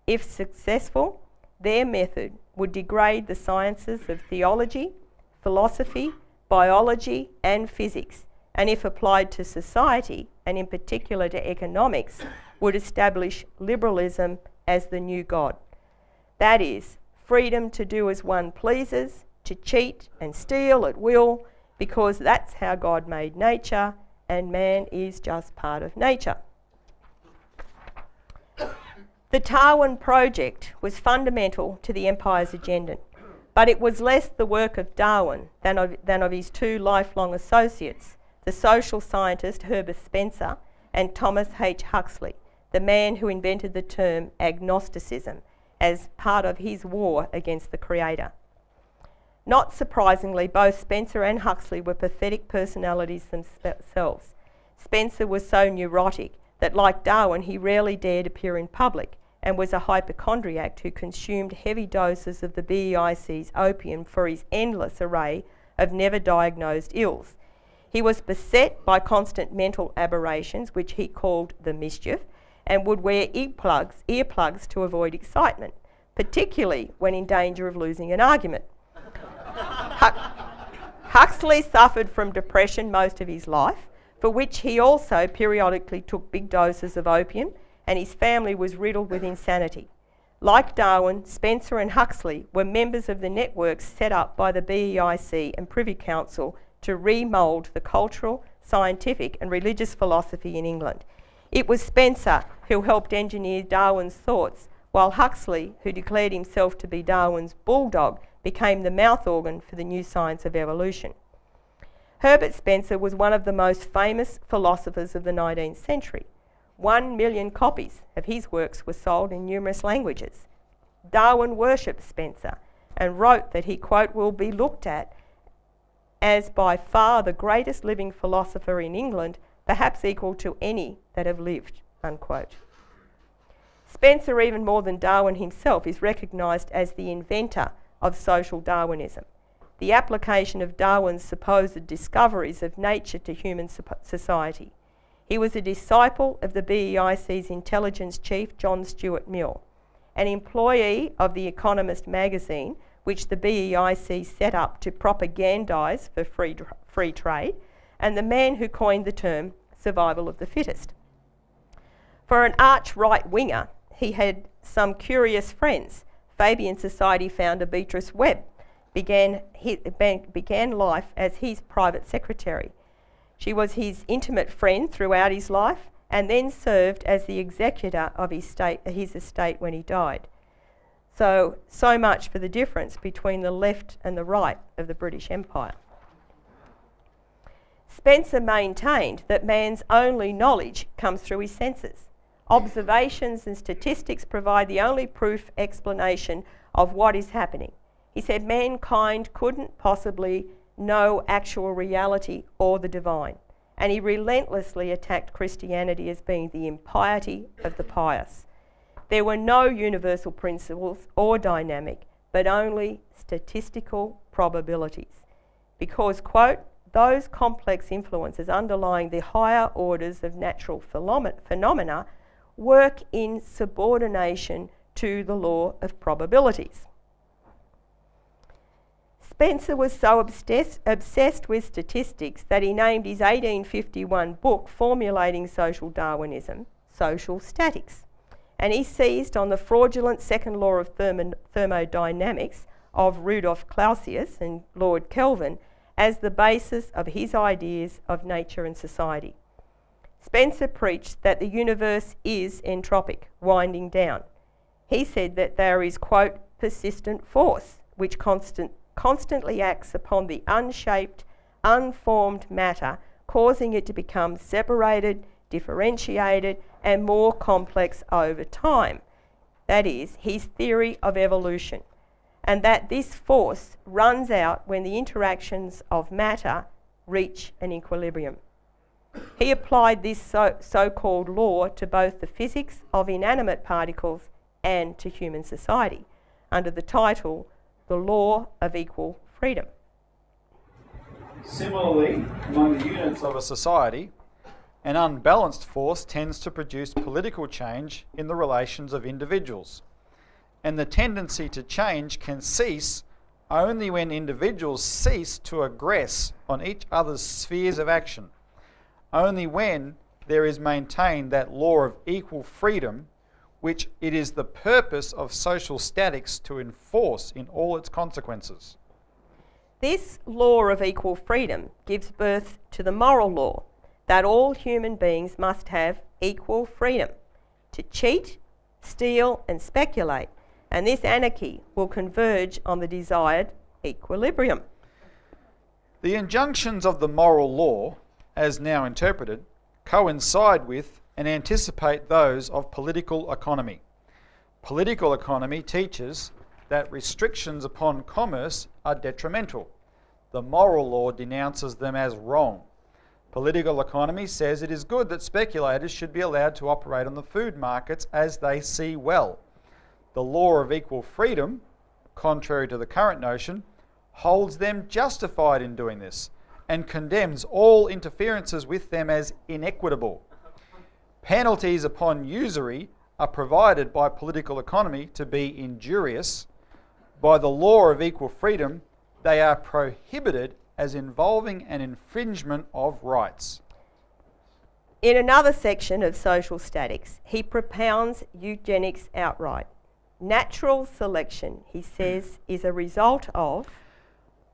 If successful, their method would degrade the sciences of theology, philosophy, biology and physics, and if applied to society, and in particular to economics, would establish liberalism as the new God. That is, freedom to do as one pleases, to cheat and steal at will, because that's how God made nature, and man is just part of nature. The Darwin project was fundamental to the empire's agenda, but it was less the work of Darwin than of his two lifelong associates, the social scientist Herbert Spencer and Thomas H. Huxley, the man who invented the term agnosticism as part of his war against the Creator. Not surprisingly, both Spencer and Huxley were pathetic personalities themselves. Spencer was so neurotic that, like Darwin, he rarely dared appear in public and was a hypochondriac who consumed heavy doses of the BEIC's opium for his endless array of never-diagnosed ills. He was beset by constant mental aberrations, which he called the mischief, and would wear earplugs to avoid excitement, particularly when in danger of losing an argument. Huxley suffered from depression most of his life, for which he also periodically took big doses of opium, and his family was riddled with insanity. Like Darwin, Spencer and Huxley were members of the networks set up by the BEIC and Privy Council to remould the cultural, scientific and religious philosophy in England. It was Spencer who helped engineer Darwin's thoughts, while Huxley, who declared himself to be Darwin's bulldog, became the mouth organ for the new science of evolution. Herbert Spencer was one of the most famous philosophers of the 19th century. 1 million copies of his works were sold in numerous languages. Darwin worshipped Spencer and wrote that he, quote, will be looked at as by far the greatest living philosopher in England, perhaps equal to any that have lived, unquote. Spencer, even more than Darwin himself, is recognised as the inventor of social Darwinism, the application of Darwin's supposed discoveries of nature to human society. He was a disciple of the BEIC's intelligence chief, John Stuart Mill, an employee of The Economist magazine, which the BEIC set up to propagandise for free trade, and the man who coined the term survival of the fittest. For an arch right-winger, he had some curious friends. Fabian Society founder Beatrice Webb began life as his private secretary. She was his intimate friend throughout his life and then served as the executor of his estate when he died. So much for the difference between the left and the right of the British Empire. Spencer maintained that man's only knowledge comes through his senses. Observations and statistics provide the only proof explanation of what is happening. He said mankind couldn't possibly know actual reality or the divine, and he relentlessly attacked Christianity as being the impiety of the pious. There were no universal principles or dynamic, but only statistical probabilities. Because, quote, those complex influences underlying the higher orders of natural phenomena work in subordination to the law of probabilities. Spencer was so obsessed with statistics that he named his 1851 book formulating social Darwinism Social Statics, and he seized on the fraudulent second law of thermodynamics of Rudolf Clausius and Lord Kelvin as the basis of his ideas of nature and society. Spencer preached that the universe is entropic, winding down. He said that there is, quote, persistent force, which constantly acts upon the unshaped, unformed matter, causing it to become separated, differentiated, and more complex over time. That is, his theory of evolution, and that this force runs out when the interactions of matter reach an equilibrium. He applied this so-called law to both the physics of inanimate particles and to human society, under the title, The Law of Equal Freedom. Similarly, among the units of a society, an unbalanced force tends to produce political change in the relations of individuals, and the tendency to change can cease only when individuals cease to aggress on each other's spheres of action, only when there is maintained that law of equal freedom, which it is the purpose of social statics to enforce in all its consequences. This law of equal freedom gives birth to the moral law that all human beings must have equal freedom to cheat, steal, and speculate, and this anarchy will converge on the desired equilibrium. The injunctions of the moral law, as now interpreted, coincide with and anticipate those of political economy. Political economy teaches that restrictions upon commerce are detrimental. The moral law denounces them as wrong. Political economy says it is good that speculators should be allowed to operate on the food markets as they see well. The law of equal freedom, contrary to the current notion, holds them justified in doing this and condemns all interferences with them as inequitable. Penalties upon usury are provided by political economy to be injurious. By the law of equal freedom, they are prohibited as involving an infringement of rights. In another section of Social Statics, he propounds eugenics outright. Natural selection, he says, is a result of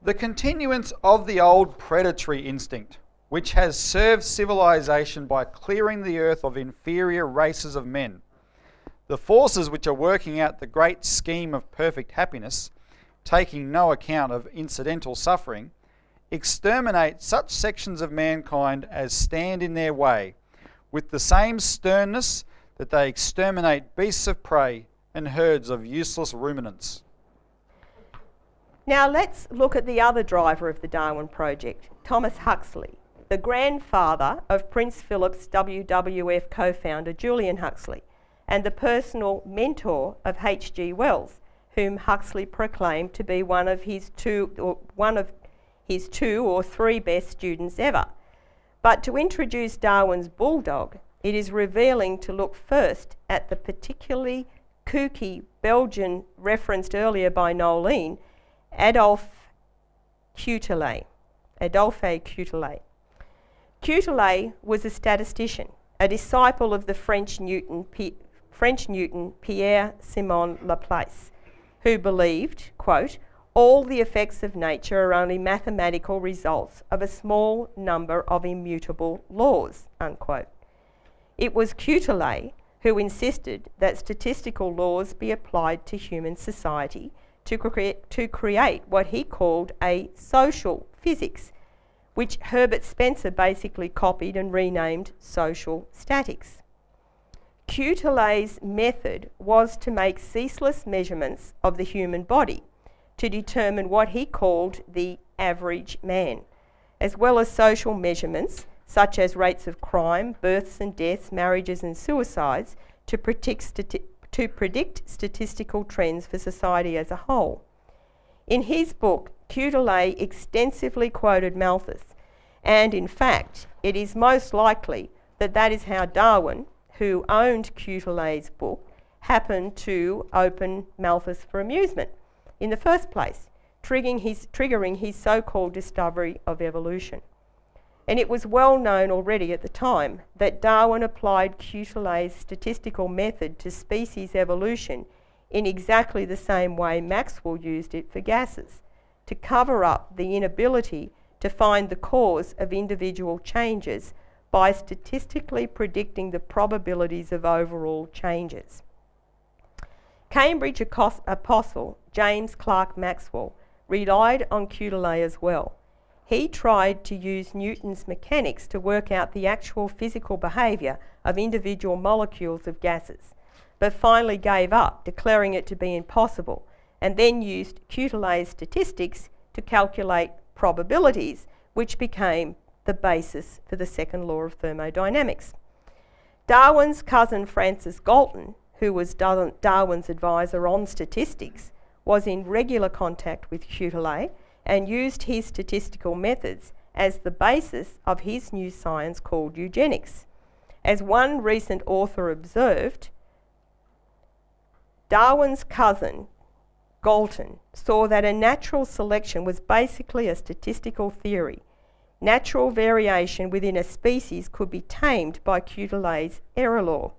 the continuance of the old predatory instinct, which has served civilization by clearing the earth of inferior races of men. The forces which are working out the great scheme of perfect happiness, taking no account of incidental suffering, exterminate such sections of mankind as stand in their way, with the same sternness that they exterminate beasts of prey and herds of useless ruminants. Now let's look at the other driver of the Darwin Project, Thomas Huxley, the grandfather of Prince Philip's WWF co-founder Julian Huxley, and the personal mentor of H.G. Wells, whom Huxley proclaimed to be one of his two or three best students ever. But to introduce Darwin's bulldog, it is revealing to look first at the particularly kooky Belgian referenced earlier by Nolene, Adolphe Quetelet. Quetelet was a statistician, a disciple of the French Newton Pierre-Simon Laplace, who believed, quote, all the effects of nature are only mathematical results of a small number of immutable laws, unquote. It was Quetelet who insisted that statistical laws be applied to human society to create what he called a social physics, which Herbert Spencer basically copied and renamed social statics. Quetelet's method was to make ceaseless measurements of the human body to determine what he called the average man, as well as social measurements such as rates of crime, births and deaths, marriages and suicides, to predict statistical trends for society as a whole. In his book, Quetelet extensively quoted Malthus, And in fact, it is most likely that that is how Darwin, who owned Quetelet's book, happened to open Malthus for amusement in the first place, triggering his so-called discovery of evolution. And it was well known already at the time that Darwin applied Quetelet's statistical method to species evolution in exactly the same way Maxwell used it for gases, to cover up the inability to find the cause of individual changes by statistically predicting the probabilities of overall changes. Cambridge apostle James Clerk Maxwell relied on Quetelet as well. He tried to use Newton's mechanics to work out the actual physical behaviour of individual molecules of gases, but finally gave up, declaring it to be impossible, and then used Quetelet's statistics to calculate probabilities, which became the basis for the second law of thermodynamics. Darwin's cousin Francis Galton, who was Darwin's advisor on statistics, was in regular contact with Quetelet and used his statistical methods as the basis of his new science called eugenics. As one recent author observed, Darwin's cousin Galton saw that a natural selection was basically a statistical theory. Natural variation within a species could be tamed by Quetelet's error law.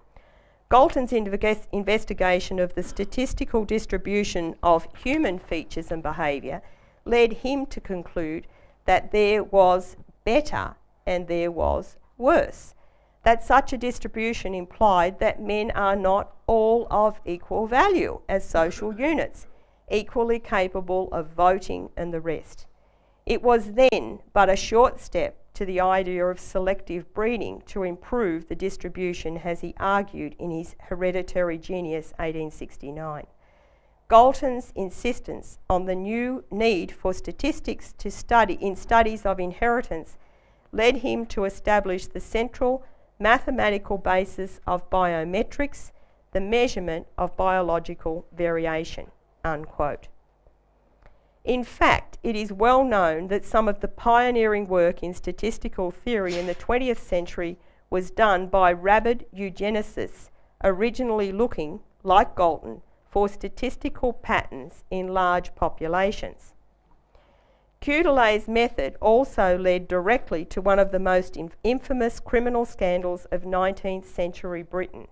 Galton's investigation of the statistical distribution of human features and behaviour led him to conclude that there was better and there was worse, that such a distribution implied that men are not all of equal value as social units, equally capable of voting and the rest. It was then but a short step to the idea of selective breeding to improve the distribution, as he argued in his Hereditary Genius 1869. Galton's insistence on the new need for statistics to study in studies of inheritance led him to establish the central mathematical basis of biometrics, the measurement of biological variation, unquote. In fact, it is well known that some of the pioneering work in statistical theory in the 20th century was done by rabid eugenicists, originally looking, like Galton, for statistical patterns in large populations. Quetelet's method also led directly to one of the most infamous criminal scandals of 19th century Britain.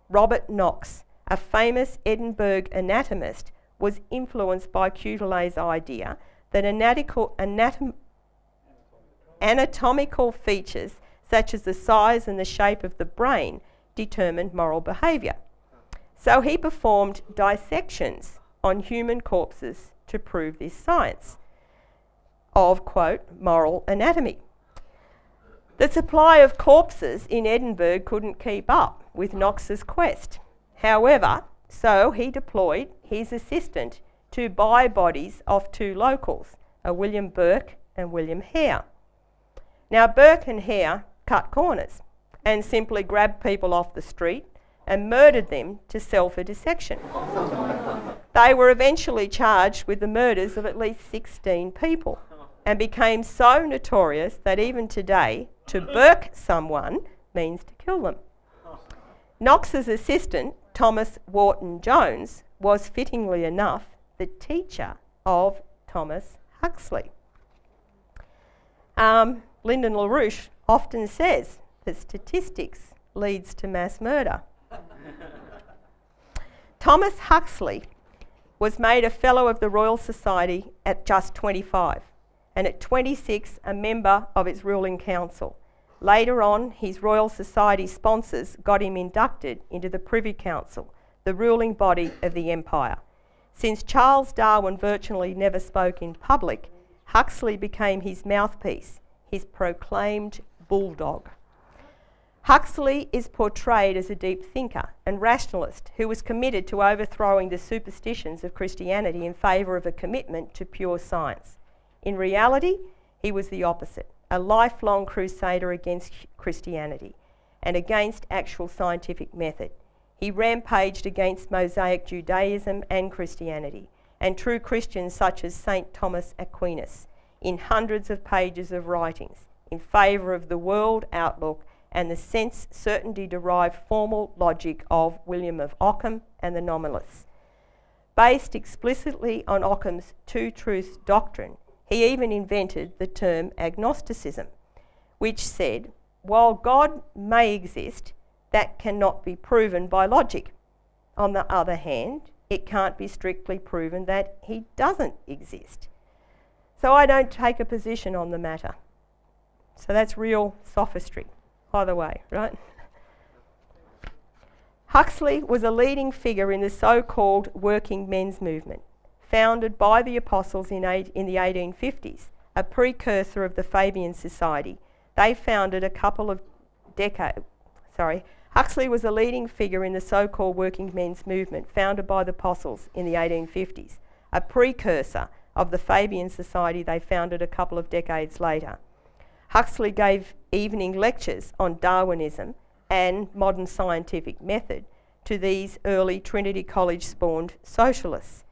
Robert Knox, a famous Edinburgh anatomist, was influenced by Quetelet's idea that anatomical features such as the size and the shape of the brain determined moral behaviour. So he performed dissections on human corpses to prove this science of, quote, moral anatomy. The supply of corpses in Edinburgh couldn't keep up with Knox's quest. However, so he deployed his assistant to buy bodies of two locals, a William Burke and William Hare. Now, Burke and Hare cut corners and simply grabbed people off the street and murdered them to sell for dissection. They were eventually charged with the murders of at least 16 people and became so notorious that even today, to burke someone means to kill them. Knox's assistant, Thomas Wharton Jones, was fittingly enough the teacher of Thomas Huxley. Lyndon LaRouche often says that statistics leads to mass murder. Thomas Huxley was made a Fellow of the Royal Society at just 25, and at 26 a member of its ruling council. Later on, his Royal Society sponsors got him inducted into the Privy Council, the ruling body of the empire. Since Charles Darwin virtually never spoke in public, Huxley became his mouthpiece, his proclaimed bulldog. Huxley is portrayed as a deep thinker and rationalist who was committed to overthrowing the superstitions of Christianity in favour of a commitment to pure science. In reality, he was the opposite, a lifelong crusader against Christianity and against actual scientific method. He rampaged against Mosaic Judaism and Christianity and true Christians such as St. Thomas Aquinas in hundreds of pages of writings, in favour of the world outlook and the sense certainty derived formal logic of William of Ockham and the nominalists. Based explicitly on Ockham's two truths doctrine, he even invented the term agnosticism, which said, while God may exist, that cannot be proven by logic. On the other hand, it can't be strictly proven that he doesn't exist. So I don't take a position on the matter. So that's real sophistry, either way, right? Huxley was a leading figure in the so-called working men's movement, founded by the apostles in the 1850s, a precursor of the Fabian Society. They founded a couple of Huxley was a leading figure in the so-called working men's movement, founded by the apostles in the 1850s, a precursor of the Fabian Society they founded a couple of decades later. Huxley gave evening lectures on Darwinism and modern scientific method to these early Trinity College-spawned socialists.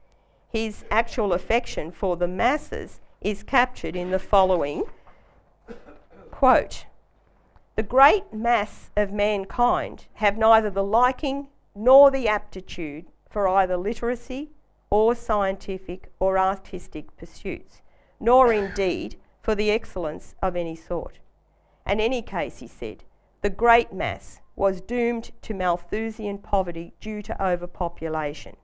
His actual affection for the masses is captured in the following quote, "The great mass of mankind have neither the liking nor the aptitude for either literacy or scientific or artistic pursuits, nor indeed for the excellence of any sort. In any case," he said, "the great mass was doomed to Malthusian poverty due to overpopulation.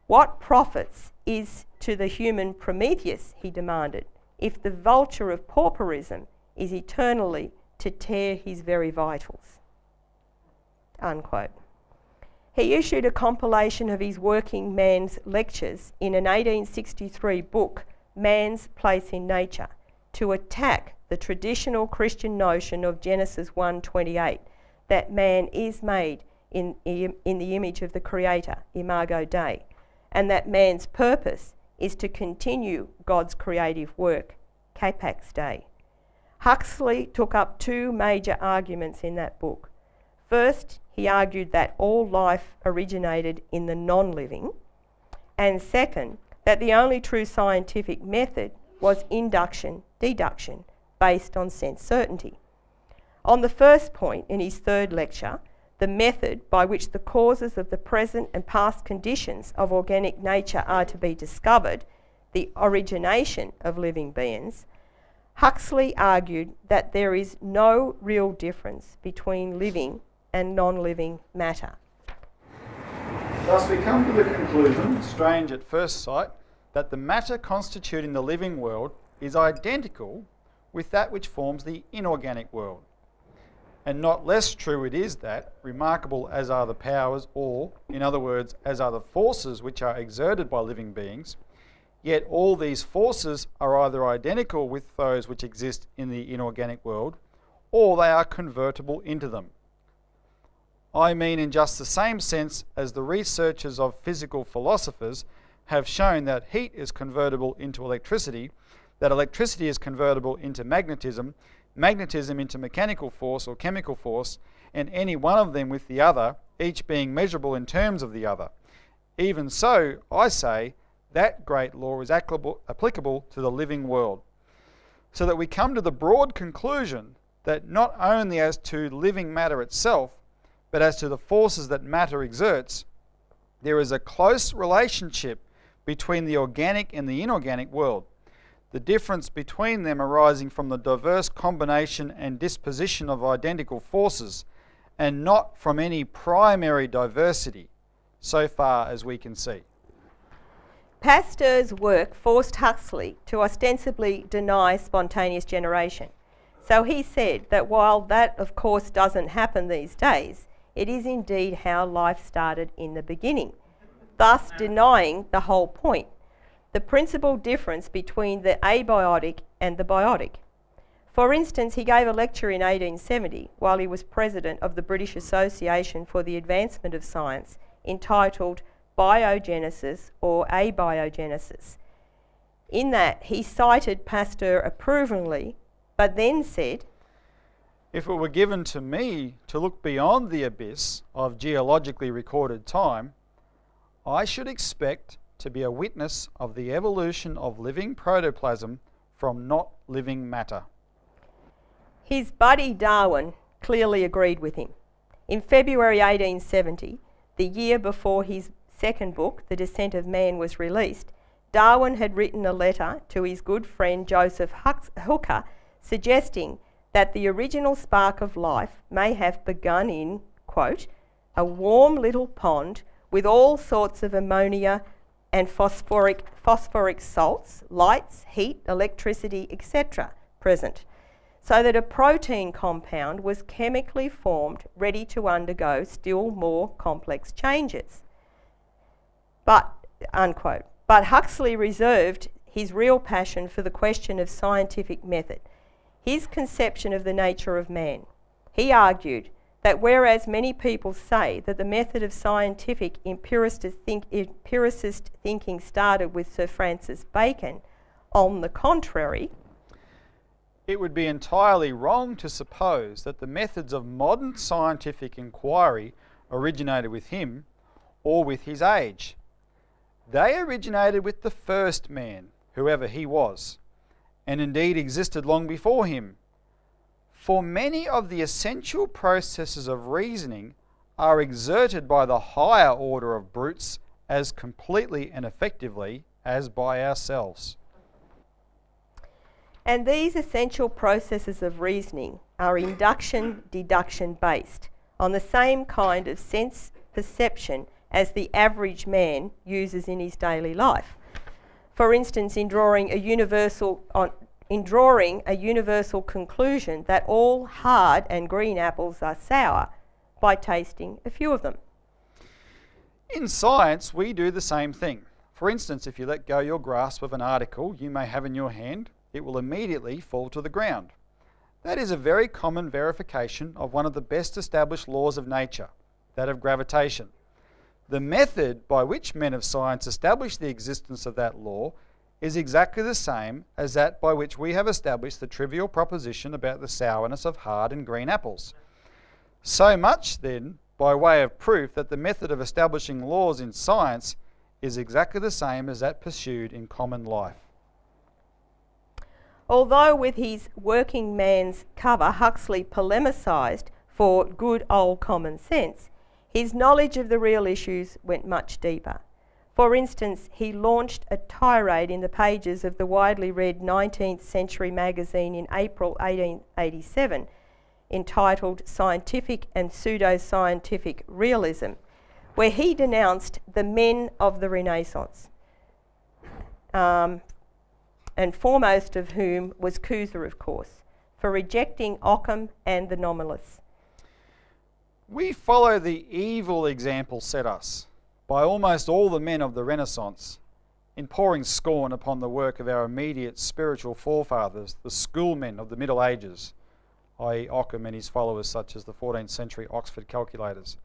What profits is to the human Prometheus," he demanded, "if the vulture of pauperism is eternally to tear his very vitals?" Unquote. He issued a compilation of his working man's lectures in an 1863 book, Man's Place in Nature, to attack the traditional Christian notion of Genesis 1:28, that man is made in the image of the Creator, Imago Dei, and that man's purpose is to continue God's creative work, Capax Dei. Huxley took up two major arguments in that book. First, he argued that all life originated in the non-living, and second, that the only true scientific method was induction-deduction, based on sense certainty. On the first point, in his third lecture, the method by which the causes of the present and past conditions of organic nature are to be discovered, the origination of living beings, Huxley argued that there is no real difference between living and non-living matter. Thus we come to the conclusion, strange at first sight, that the matter constituting the living world is identical with that which forms the inorganic world. And not less true it is that, remarkable as are the powers, or, in other words, as are the forces which are exerted by living beings, yet all these forces are either identical with those which exist in the inorganic world, or they are convertible into them. I mean in just the same sense as the researchers of physical philosophers have shown that heat is convertible into electricity, that electricity is convertible into magnetism, magnetism into mechanical force or chemical force, and any one of them with the other, each being measurable in terms of the other. Even so, I say, that great law is applicable to the living world. So that we come to the broad conclusion that not only as to living matter itself, but as to the forces that matter exerts, there is a close relationship between the organic and the inorganic world, the difference between them arising from the diverse combination and disposition of identical forces, and not from any primary diversity, so far as we can see. Pasteur's work forced Huxley to ostensibly deny spontaneous generation. So he said that while that of course doesn't happen these days, it is indeed how life started in the beginning, thus denying the whole point, the principal difference between the abiotic and the biotic. For instance, he gave a lecture in 1870 while he was president of the British Association for the Advancement of Science, entitled Biogenesis or Abiogenesis. In that, he cited Pasteur approvingly, but then said, "If it were given to me to look beyond the abyss of geologically recorded time, I should expect to be a witness of the evolution of living protoplasm from not living matter." His buddy Darwin clearly agreed with him. In February 1870, the year before his second book, The Descent of Man, was released, Darwin had written a letter to his good friend Joseph Hooker suggesting that the original spark of life may have begun in, quote, a warm little pond with all sorts of ammonia and phosphoric salts, lights, heat, electricity, etc. present, so that a protein compound was chemically formed ready to undergo still more complex changes. But, unquote. But Huxley reserved his real passion for the question of scientific method, his conception of the nature of man. He argued that whereas many people say that the method of scientific empiricist thinking started with Sir Francis Bacon, on the contrary, it would be entirely wrong to suppose that the methods of modern scientific inquiry originated with him or with his age. They originated with the first man, whoever he was, and indeed existed long before him. For many of the essential processes of reasoning are exerted by the higher order of brutes as completely and effectively as by ourselves. And these essential processes of reasoning are induction-deduction based on the same kind of sense perception as the average man uses in his daily life. For instance, in drawing a universal conclusion that all hard and green apples are sour by tasting a few of them. In science, we do the same thing. For instance, if you let go your grasp of an article you may have in your hand, it will immediately fall to the ground. That is a very common verification of one of the best established laws of nature, that of gravitation. The method by which men of science establish the existence of that law is exactly the same as that by which we have established the trivial proposition about the sourness of hard and green apples. So much, then, by way of proof that the method of establishing laws in science is exactly the same as that pursued in common life. Although with his working man's cover Huxley polemicised for good old common sense, his knowledge of the real issues went much deeper. For instance, he launched a tirade in the pages of the widely read 19th Century magazine in April 1887, entitled Scientific and Pseudo-Scientific Realism, where he denounced the men of the Renaissance, and foremost of whom was Cusa, of course, for rejecting Occam and the nominalists. We follow the evil example set us by almost all the men of the Renaissance in pouring scorn upon the work of our immediate spiritual forefathers, the schoolmen of the Middle Ages, i.e. Occam and his followers such as the 14th century Oxford calculators.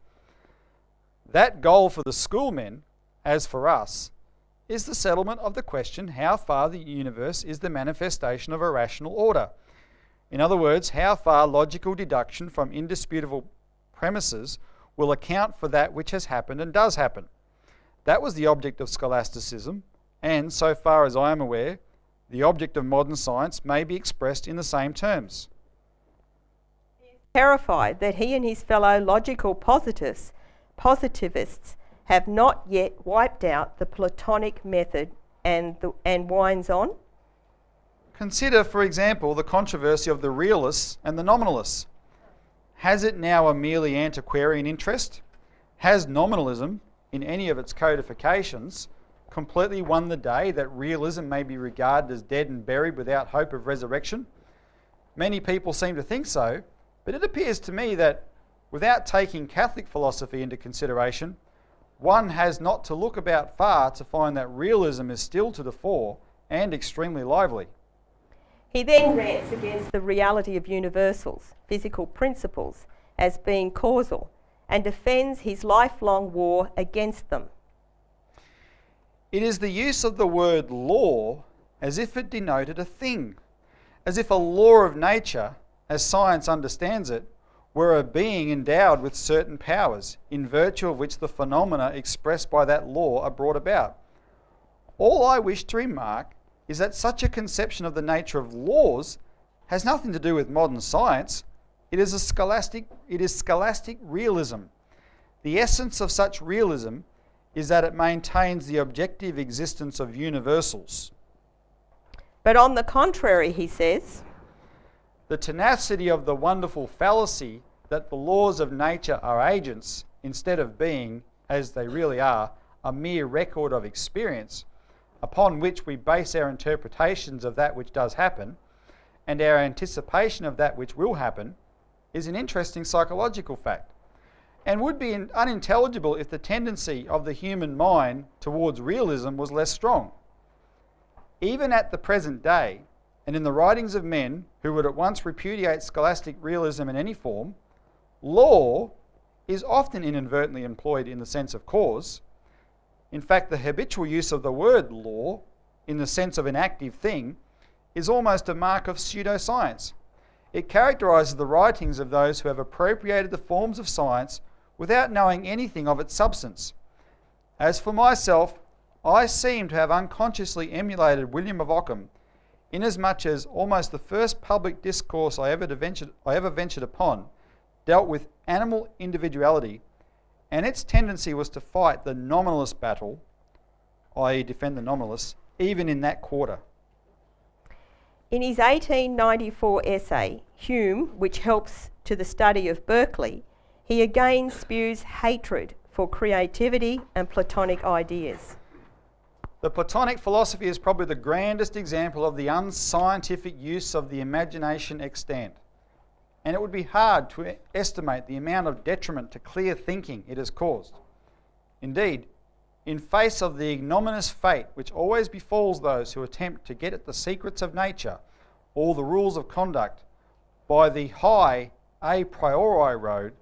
That goal for the schoolmen, as for us, is the settlement of the question how far the universe is the manifestation of a rational order. In other words, how far logical deduction from indisputable premises will account for that which has happened and does happen. That was the object of scholasticism, and so far as I am aware, the object of modern science may be expressed in the same terms. He is terrified that he and his fellow logical positivists have not yet wiped out the Platonic method and winds on. Consider, for example, the controversy of the realists and the nominalists. Has it now a merely antiquarian interest? Has nominalism, in any of its codifications, completely won the day that realism may be regarded as dead and buried without hope of resurrection? Many people seem to think so, but it appears to me that without taking Catholic philosophy into consideration, one has not to look about far to find that realism is still to the fore and extremely lively. He then rants against the reality of universals, physical principles, as being causal, and defends his lifelong war against them. It is the use of the word law as if it denoted a thing, as if a law of nature, as science understands it, were a being endowed with certain powers, in virtue of which the phenomena expressed by that law are brought about. All I wish to remark is that such a conception of the nature of laws has nothing to do with modern science. It is scholastic realism. The essence of such realism is that it maintains the objective existence of universals. But on the contrary, he says, the tenacity of the wonderful fallacy that the laws of nature are agents instead of being, as they really are, a mere record of experience upon which we base our interpretations of that which does happen and our anticipation of that which will happen, is an interesting psychological fact, and would be unintelligible if the tendency of the human mind towards realism was less strong. Even at the present day, and in the writings of men who would at once repudiate scholastic realism in any form, law is often inadvertently employed in the sense of cause. In fact, the habitual use of the word law in the sense of an active thing is almost a mark of pseudoscience. It characterises the writings of those who have appropriated the forms of science without knowing anything of its substance. As for myself, I seem to have unconsciously emulated William of Ockham, inasmuch as almost the first public discourse I ever ventured upon dealt with animal individuality, and its tendency was to fight the nominalist battle, i.e. defend the nominalists, even in that quarter. In his 1894 essay, Hume, which helps to the study of Berkeley, he again spews hatred for creativity and Platonic ideas. The Platonic philosophy is probably the grandest example of the unscientific use of the imagination extant, and it would be hard to estimate the amount of detriment to clear thinking it has caused. Indeed, in face of the ignominious fate which always befalls those who attempt to get at the secrets of nature or the rules of conduct by the high a priori road,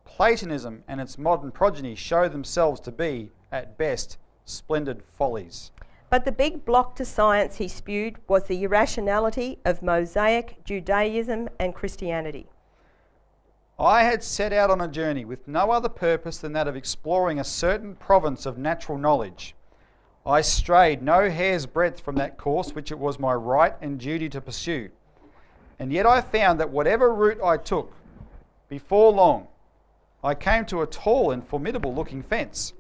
Platonism and its modern progeny show themselves to be, at best, splendid follies. But the big block to science he spewed was the irrationality of Mosaic Judaism and Christianity. I had set out on a journey with no other purpose than that of exploring a certain province of natural knowledge. I strayed no hair's breadth from that course which it was my right and duty to pursue. And yet I found that whatever route I took, before long, I came to a tall and formidable-looking fence.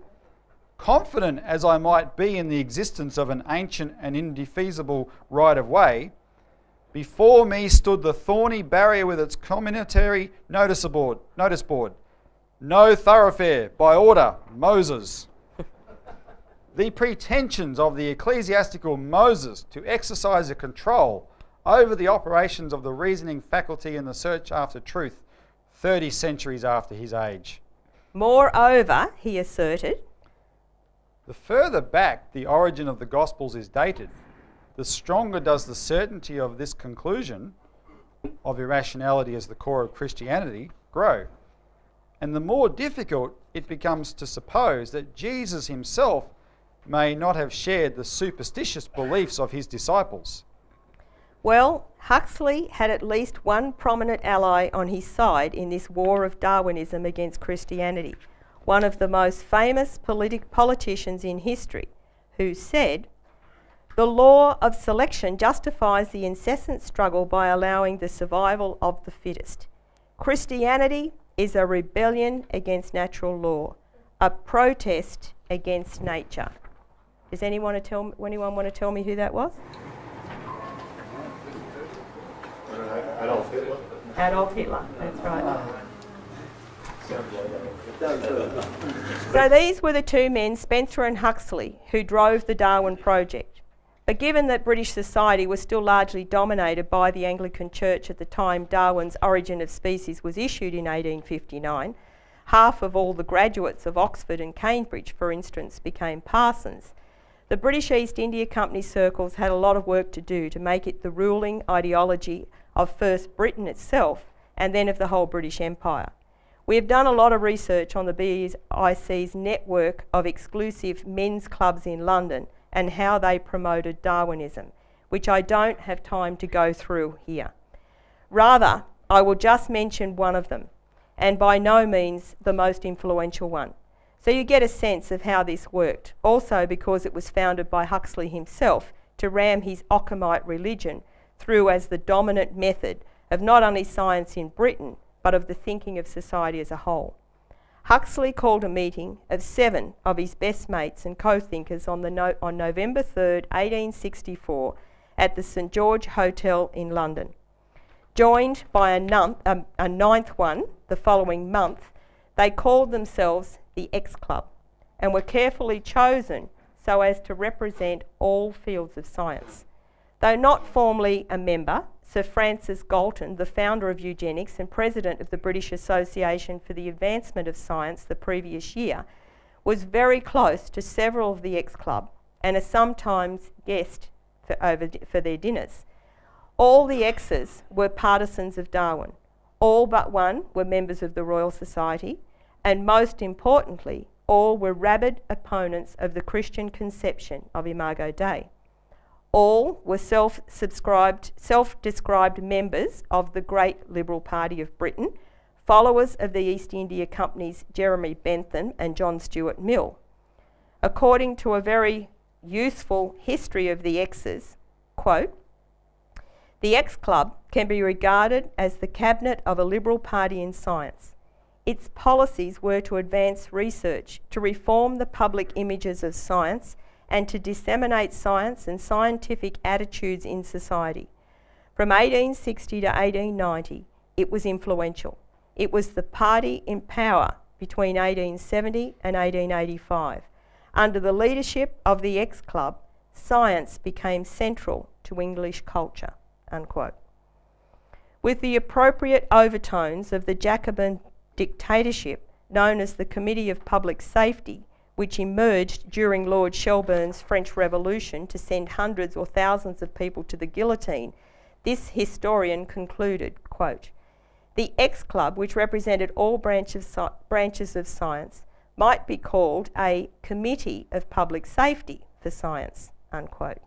Confident as I might be in the existence of an ancient and indefeasible right-of-way, before me stood the thorny barrier with its commentary notice board. No thoroughfare, by order, Moses. The pretensions of the ecclesiastical Moses to exercise a control over the operations of the reasoning faculty in the search after truth 30 centuries after his age. Moreover, he asserted, the further back the origin of the Gospels is dated, the stronger does the certainty of this conclusion of irrationality as the core of Christianity grow. And the more difficult it becomes to suppose that Jesus himself may not have shared the superstitious beliefs of his disciples. well, Huxley had at least one prominent ally on his side in this war of Darwinism against Christianity, one of the most famous politicians in history, who said, "The law of selection justifies the incessant struggle by allowing the survival of the fittest. Christianity is a rebellion against natural law, a protest against nature." Does anyone want to tell me who that was? Adolf Hitler. Adolf Hitler, that's right. So these were the two men, Spencer and Huxley, who drove the Darwin project. But given that British society was still largely dominated by the Anglican Church at the time Darwin's Origin of Species was issued in 1859, half of all the graduates of Oxford and Cambridge, for instance, became parsons. The British East India Company circles had a lot of work to do to make it the ruling ideology of first Britain itself and then of the whole British Empire. We have done a lot of research on the BEIC's network of exclusive men's clubs in London and how they promoted Darwinism, which I don't have time to go through here. Rather, I will just mention one of them, and by no means the most influential one. So you get a sense of how this worked, also because it was founded by Huxley himself to ram his Ockhamite religion through as the dominant method of not only science in Britain, but of the thinking of society as a whole. Huxley called a meeting of 7 of his best mates and co-thinkers on November 3rd, 1864, at the St George Hotel in London. Joined by a 9th one the following month, they called themselves the X Club and were carefully chosen so as to represent all fields of science. Though not formally a member, Sir Francis Galton, the founder of eugenics and president of the British Association for the Advancement of Science the previous year, was very close to several of the X Club and a sometimes guest for their dinners. All the X's were partisans of Darwin. All but one were members of the Royal Society, and most importantly, all were rabid opponents of the Christian conception of Imago Dei. All were self-described members of the great Liberal Party of Britain, followers of the East India Company's Jeremy Bentham and John Stuart Mill. According to a very useful history of the X's, quote, "The X Club can be regarded as the cabinet of a Liberal Party in science. Its policies were to advance research, to reform the public images of science, and to disseminate science and scientific attitudes in society. From 1860 to 1890, it was influential. It was the party in power between 1870 and 1885. Under the leadership of the X Club, science became central to English culture," unquote. With the appropriate overtones of the Jacobin dictatorship known as the Committee of Public Safety, which emerged during Lord Shelburne's French Revolution to send hundreds or thousands of people to the guillotine, this historian concluded, quote, "The X Club, which represented all branches of science, might be called a Committee of Public Safety for Science," unquote.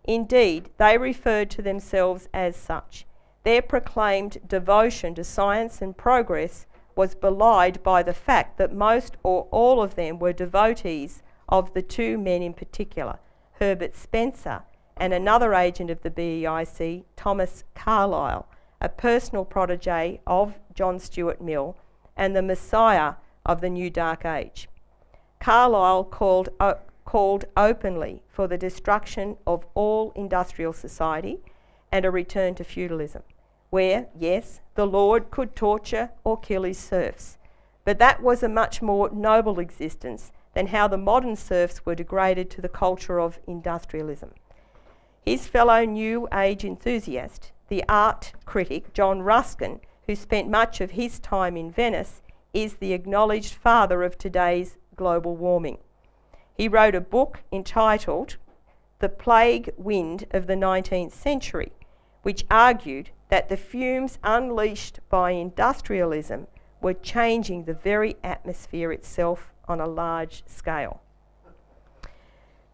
Indeed, they referred to themselves as such. Their proclaimed devotion to science and progress was belied by the fact that most or all of them were devotees of the 2 men in particular, Herbert Spencer and another agent of the BEIC, Thomas Carlyle, a personal protege of John Stuart Mill and the messiah of the new Dark Age. Carlyle called openly for the destruction of all industrial society and a return to feudalism, where, yes, the lord could torture or kill his serfs, but that was a much more noble existence than how the modern serfs were degraded to the culture of industrialism. His fellow New Age enthusiast, the art critic John Ruskin, who spent much of his time in Venice, is the acknowledged father of today's global warming. He wrote a book entitled The Plague Wind of the 19th Century, which argued that the fumes unleashed by industrialism were changing the very atmosphere itself on a large scale.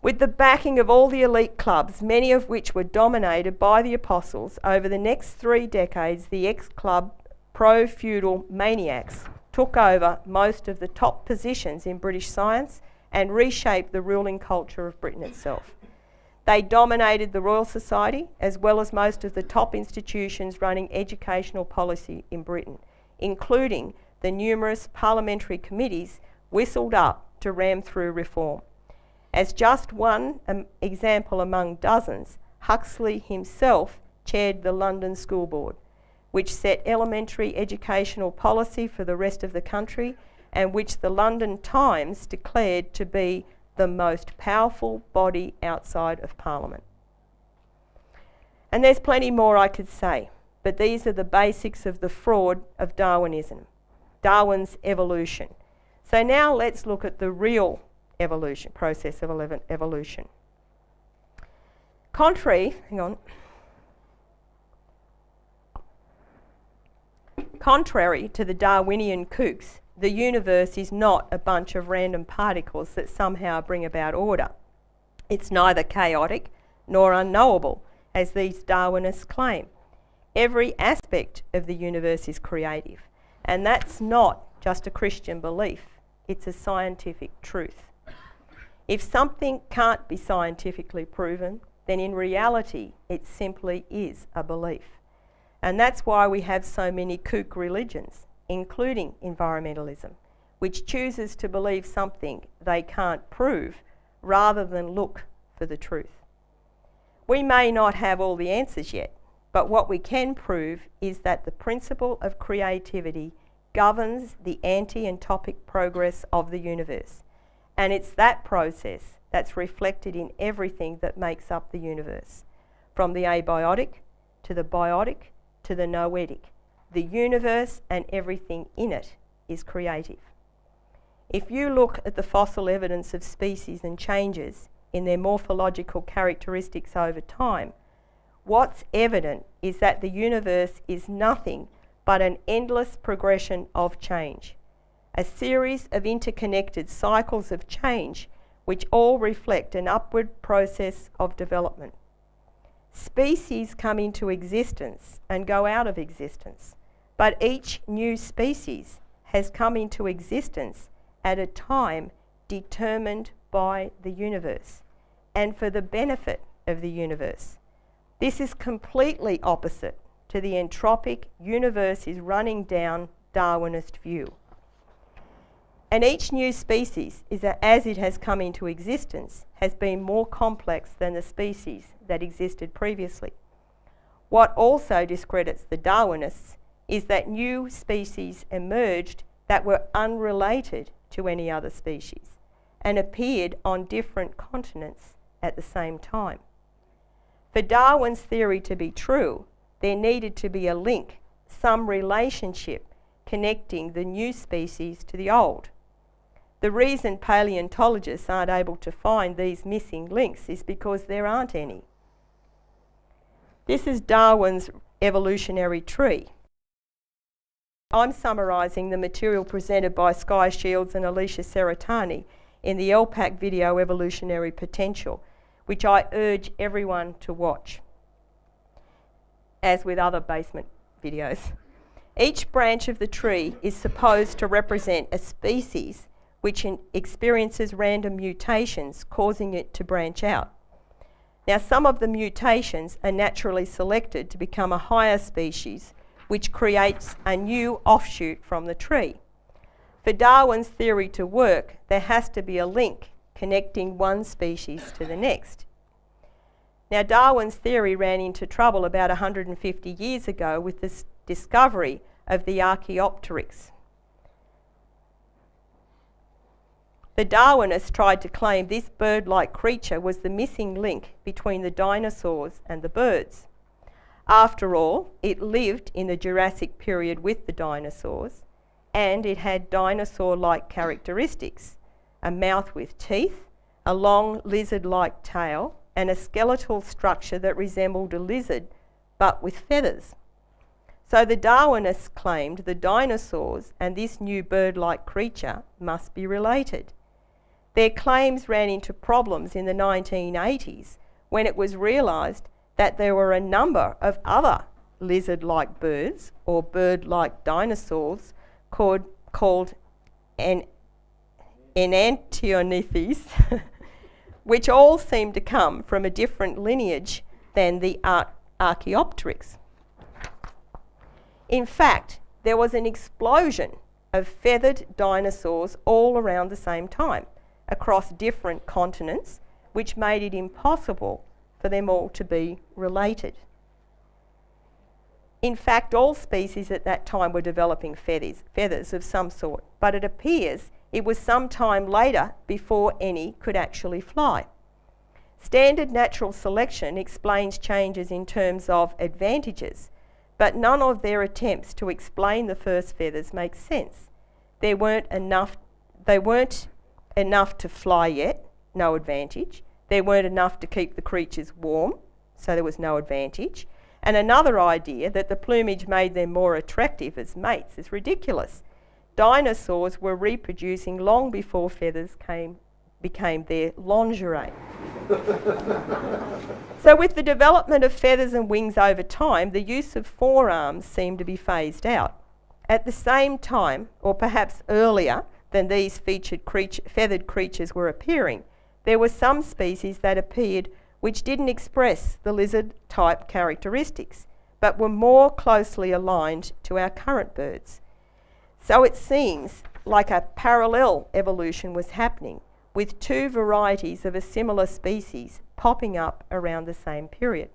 With the backing of all the elite clubs, many of which were dominated by the apostles, over the next 3 decades, the X Club pro-feudal maniacs took over most of the top positions in British science and reshaped the ruling culture of Britain itself. They dominated the Royal Society as well as most of the top institutions running educational policy in Britain, including the numerous parliamentary committees whistled up to ram through reform. As just one example among dozens, Huxley himself chaired the London School Board, which set elementary educational policy for the rest of the country and which the London Times declared to be the most powerful body outside of Parliament. And there's plenty more I could say, but these are the basics of the fraud of Darwinism, Darwin's evolution. So now let's look at the real evolution, process of evolution. Contrary to the Darwinian kooks, the universe is not a bunch of random particles that somehow bring about order. It's neither chaotic nor unknowable, as these Darwinists claim. Every aspect of the universe is creative, and that's not just a Christian belief, it's a scientific truth. If something can't be scientifically proven, then in reality it simply is a belief. And that's why we have so many kook religions, including environmentalism, which chooses to believe something they can't prove rather than look for the truth. We may not have all the answers yet, but what we can prove is that the principle of creativity governs the anti-entropic progress of the universe. And it's that process that's reflected in everything that makes up the universe. From the abiotic to the biotic to the noetic. The universe and everything in it is creative. If you look at the fossil evidence of species and changes in their morphological characteristics over time, what's evident is that the universe is nothing but an endless progression of change, a series of interconnected cycles of change which all reflect an upward process of development. Species come into existence and go out of existence, but each new species has come into existence at a time determined by the universe and for the benefit of the universe. This is completely opposite to the entropic universe is running down Darwinist view. And each new species, as it has come into existence, has been more complex than the species that existed previously. What also discredits the Darwinists is that new species emerged that were unrelated to any other species and appeared on different continents at the same time. For Darwin's theory to be true, there needed to be a link, some relationship connecting the new species to the old. The reason paleontologists aren't able to find these missing links is because there aren't any. This is Darwin's evolutionary tree. I'm summarising the material presented by Sky Shields and Alicia Seratani in the LPAC video Evolutionary Potential, which I urge everyone to watch, as with other basement videos. Each branch of the tree is supposed to represent a species which experiences random mutations causing it to branch out. Now, some of the mutations are naturally selected to become a higher species, which creates a new offshoot from the tree. For Darwin's theory to work, there has to be a link connecting one species to the next. Now, Darwin's theory ran into trouble about 150 years ago with the discovery of the Archaeopteryx. The Darwinists tried to claim this bird-like creature was the missing link between the dinosaurs and the birds. After all, it lived in the Jurassic period with the dinosaurs, and it had dinosaur-like characteristics: a mouth with teeth, a long lizard-like tail, and a skeletal structure that resembled a lizard, but with feathers. So the Darwinists claimed the dinosaurs and this new bird-like creature must be related. Their claims ran into problems in the 1980s when it was realised that there were a number of other lizard-like birds or bird-like dinosaurs called enantiornithes, which all seemed to come from a different lineage than the Archaeopteryx. In fact, there was an explosion of feathered dinosaurs all around the same time, across different continents, which made it impossible for them all to be related. In fact, all species at that time were developing feathers of some sort, but it appears it was some time later before any could actually fly. Standard natural selection explains changes in terms of advantages, but none of their attempts to explain the first feathers make sense. They weren't enough to fly yet, no advantage. There weren't enough to keep the creatures warm, so there was no advantage. And another idea that the plumage made them more attractive as mates is ridiculous. Dinosaurs were reproducing long before feathers became their lingerie. So with the development of feathers and wings over time, the use of forearms seemed to be phased out. At the same time, or perhaps earlier than these feathered creatures were appearing, there were some species that appeared which didn't express the lizard-type characteristics, but were more closely aligned to our current birds. So it seems like a parallel evolution was happening, with two varieties of a similar species popping up around the same period.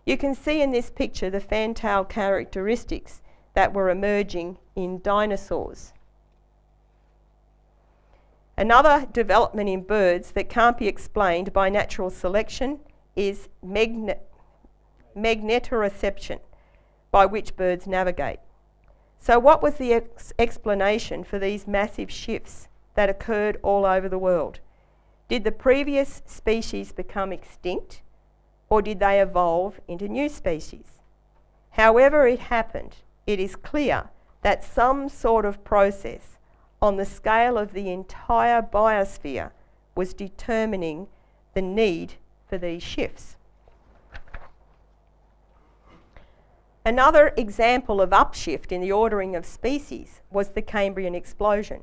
You can see in this picture the fantail characteristics that were emerging in dinosaurs. Another development in birds that can't be explained by natural selection is magnetoreception, by which birds navigate. So what was the explanation for these massive shifts that occurred all over the world? Did the previous species become extinct, or did they evolve into new species? However it happened, it is clear that some sort of process on the scale of the entire biosphere was determining the need for these shifts. Another example of upshift in the ordering of species was the Cambrian explosion.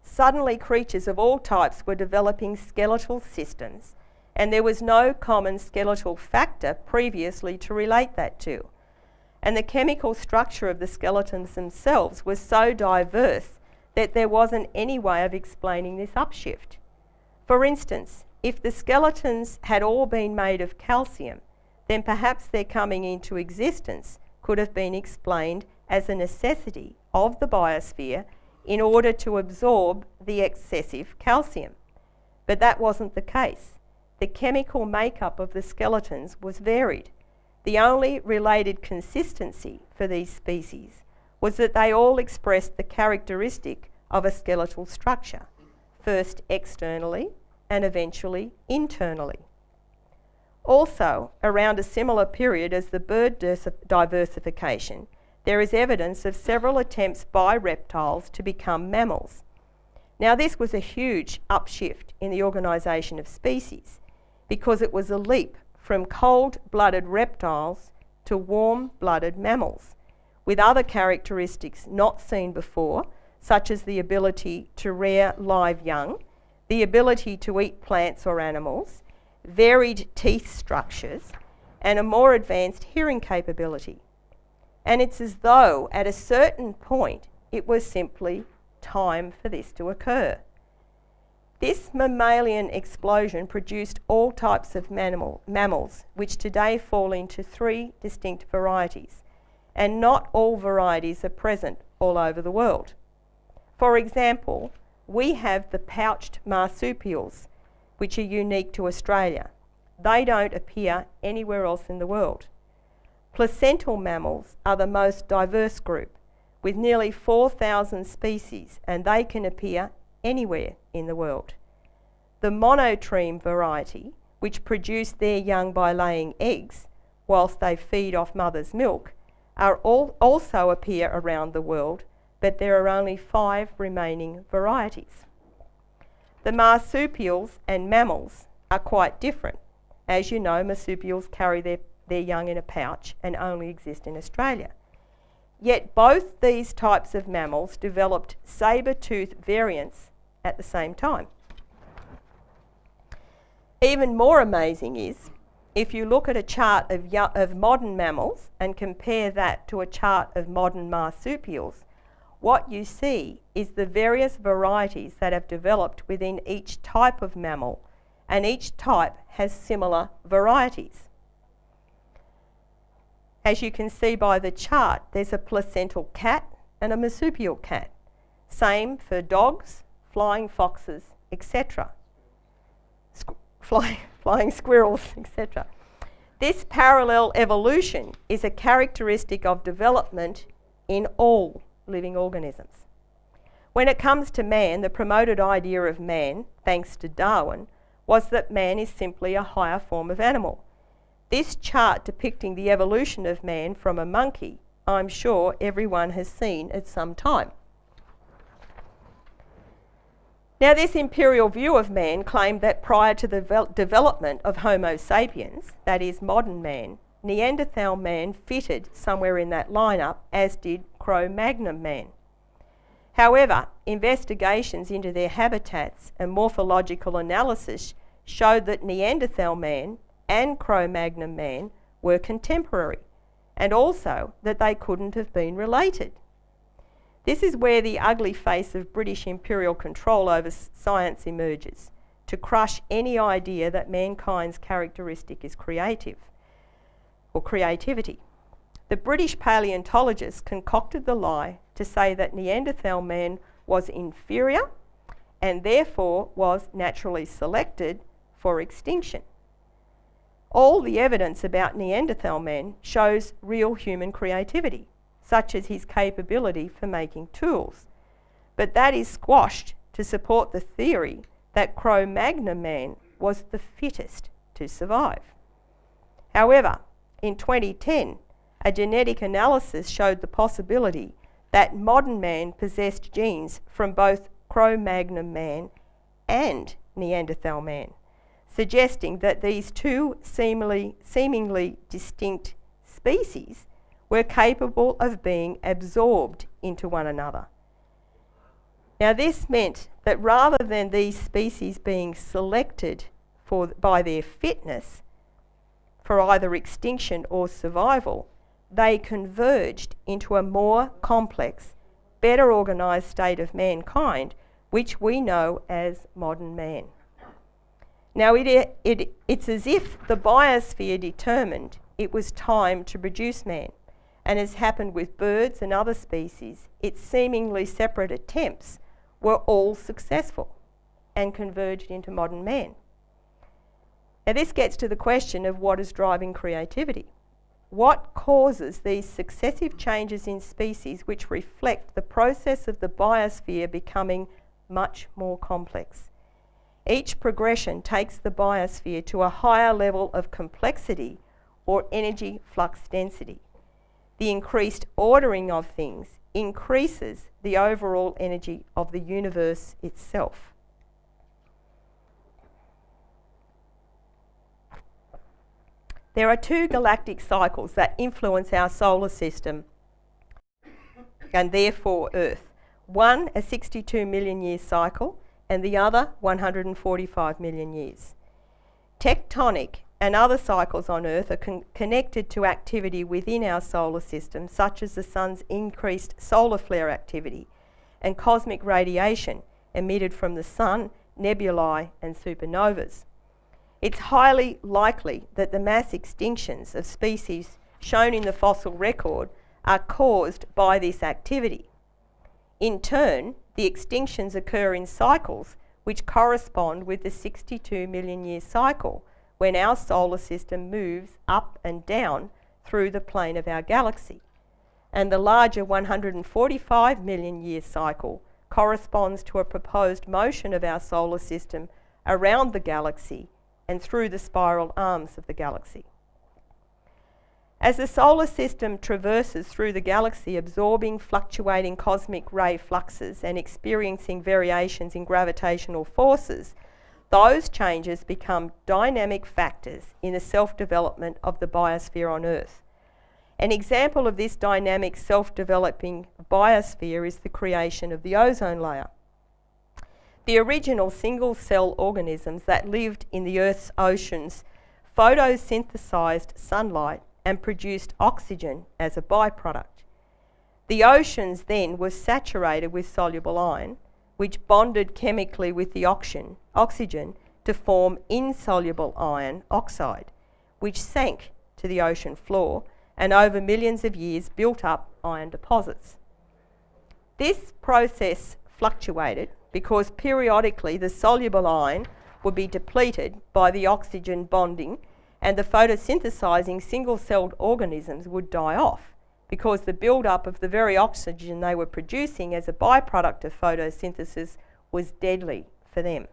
Suddenly, creatures of all types were developing skeletal systems, and there was no common skeletal factor previously to relate that to. And the chemical structure of the skeletons themselves was so diverse that there wasn't any way of explaining this upshift. For instance, if the skeletons had all been made of calcium, then perhaps their coming into existence could have been explained as a necessity of the biosphere in order to absorb the excessive calcium. But that wasn't the case. The chemical makeup of the skeletons was varied. The only related consistency for these species was that they all expressed the characteristic of a skeletal structure, first externally and eventually internally. Also, around a similar period as the bird diversification, there is evidence of several attempts by reptiles to become mammals. Now, this was a huge upshift in the organisation of species because it was a leap from cold-blooded reptiles to warm-blooded mammals, with other characteristics not seen before, such as the ability to rear live young, the ability to eat plants or animals, varied teeth structures, and a more advanced hearing capability. And it's as though at a certain point it was simply time for this to occur. This mammalian explosion produced all types of mammals, which today fall into three distinct varieties, and not all varieties are present all over the world. For example, we have the pouched marsupials, which are unique to Australia. They don't appear anywhere else in the world. Placental mammals are the most diverse group, with nearly 4,000 species, and they can appear anywhere in the world. The monotreme variety, which produce their young by laying eggs whilst they feed off mother's milk, also appear around the world, but there are only 5 remaining varieties. The marsupials and mammals are quite different. As you know, marsupials carry their young in a pouch and only exist in Australia. Yet both these types of mammals developed saber-tooth variants at the same time. Even more amazing is, if you look at a chart of modern mammals and compare that to a chart of modern marsupials, what you see is the various varieties that have developed within each type of mammal, and each type has similar varieties. As you can see by the chart, there's a placental cat and a marsupial cat. Same for dogs, flying foxes, etc. Flying squirrels, etc. This parallel evolution is a characteristic of development in all living organisms. When it comes to man, the promoted idea of man, thanks to Darwin, was that man is simply a higher form of animal. This chart depicting the evolution of man from a monkey, I'm sure everyone has seen at some time. Now, this imperial view of man claimed that prior to the development of Homo sapiens, that is modern man, Neanderthal man fitted somewhere in that lineup, as did Cro-Magnon man. However, investigations into their habitats and morphological analysis showed that Neanderthal man and Cro-Magnon man were contemporary, and also that they couldn't have been related. This is where the ugly face of British imperial control over science emerges, to crush any idea that mankind's characteristic is creative, or creativity. The British paleontologists concocted the lie to say that Neanderthal man was inferior and therefore was naturally selected for extinction. All the evidence about Neanderthal man shows real human creativity, such as his capability for making tools. But that is squashed to support the theory that Cro-Magnon man was the fittest to survive. However, in 2010, a genetic analysis showed the possibility that modern man possessed genes from both Cro-Magnon man and Neanderthal man, suggesting that these two seemingly distinct species were capable of being absorbed into one another. Now, this meant that rather than these species being selected by their fitness for either extinction or survival, they converged into a more complex, better organised state of mankind, which we know as modern man. Now, it's as if the biosphere determined it was time to produce man, and as happened with birds and other species, its seemingly separate attempts were all successful and converged into modern man. Now, this gets to the question of what is driving creativity. What causes these successive changes in species which reflect the process of the biosphere becoming much more complex? Each progression takes the biosphere to a higher level of complexity or energy flux density. The increased ordering of things increases the overall energy of the universe itself. There are two galactic cycles that influence our solar system and therefore Earth. One, a 62 million year cycle, and the other, 145 million years. Tectonic and other cycles on Earth are connected to activity within our solar system, such as the sun's increased solar flare activity and cosmic radiation emitted from the sun, nebulae and supernovas. It's highly likely that the mass extinctions of species shown in the fossil record are caused by this activity. In turn, the extinctions occur in cycles which correspond with the 62 million year cycle, when our solar system moves up and down through the plane of our galaxy. And the larger 145 million year cycle corresponds to a proposed motion of our solar system around the galaxy and through the spiral arms of the galaxy. As the solar system traverses through the galaxy, absorbing fluctuating cosmic ray fluxes and experiencing variations in gravitational forces, those changes become dynamic factors in the self-development of the biosphere on Earth. An example of this dynamic self-developing biosphere is the creation of the ozone layer. The original single-cell organisms that lived in the Earth's oceans photosynthesized sunlight and produced oxygen as a byproduct. The oceans then were saturated with soluble iron, which bonded chemically with the oxygen to form insoluble iron oxide, which sank to the ocean floor and over millions of years built up iron deposits. This process fluctuated because periodically the soluble iron would be depleted by the oxygen bonding, and the photosynthesizing single-celled organisms would die off because the build-up of the very oxygen they were producing as a byproduct of photosynthesis was deadly for them.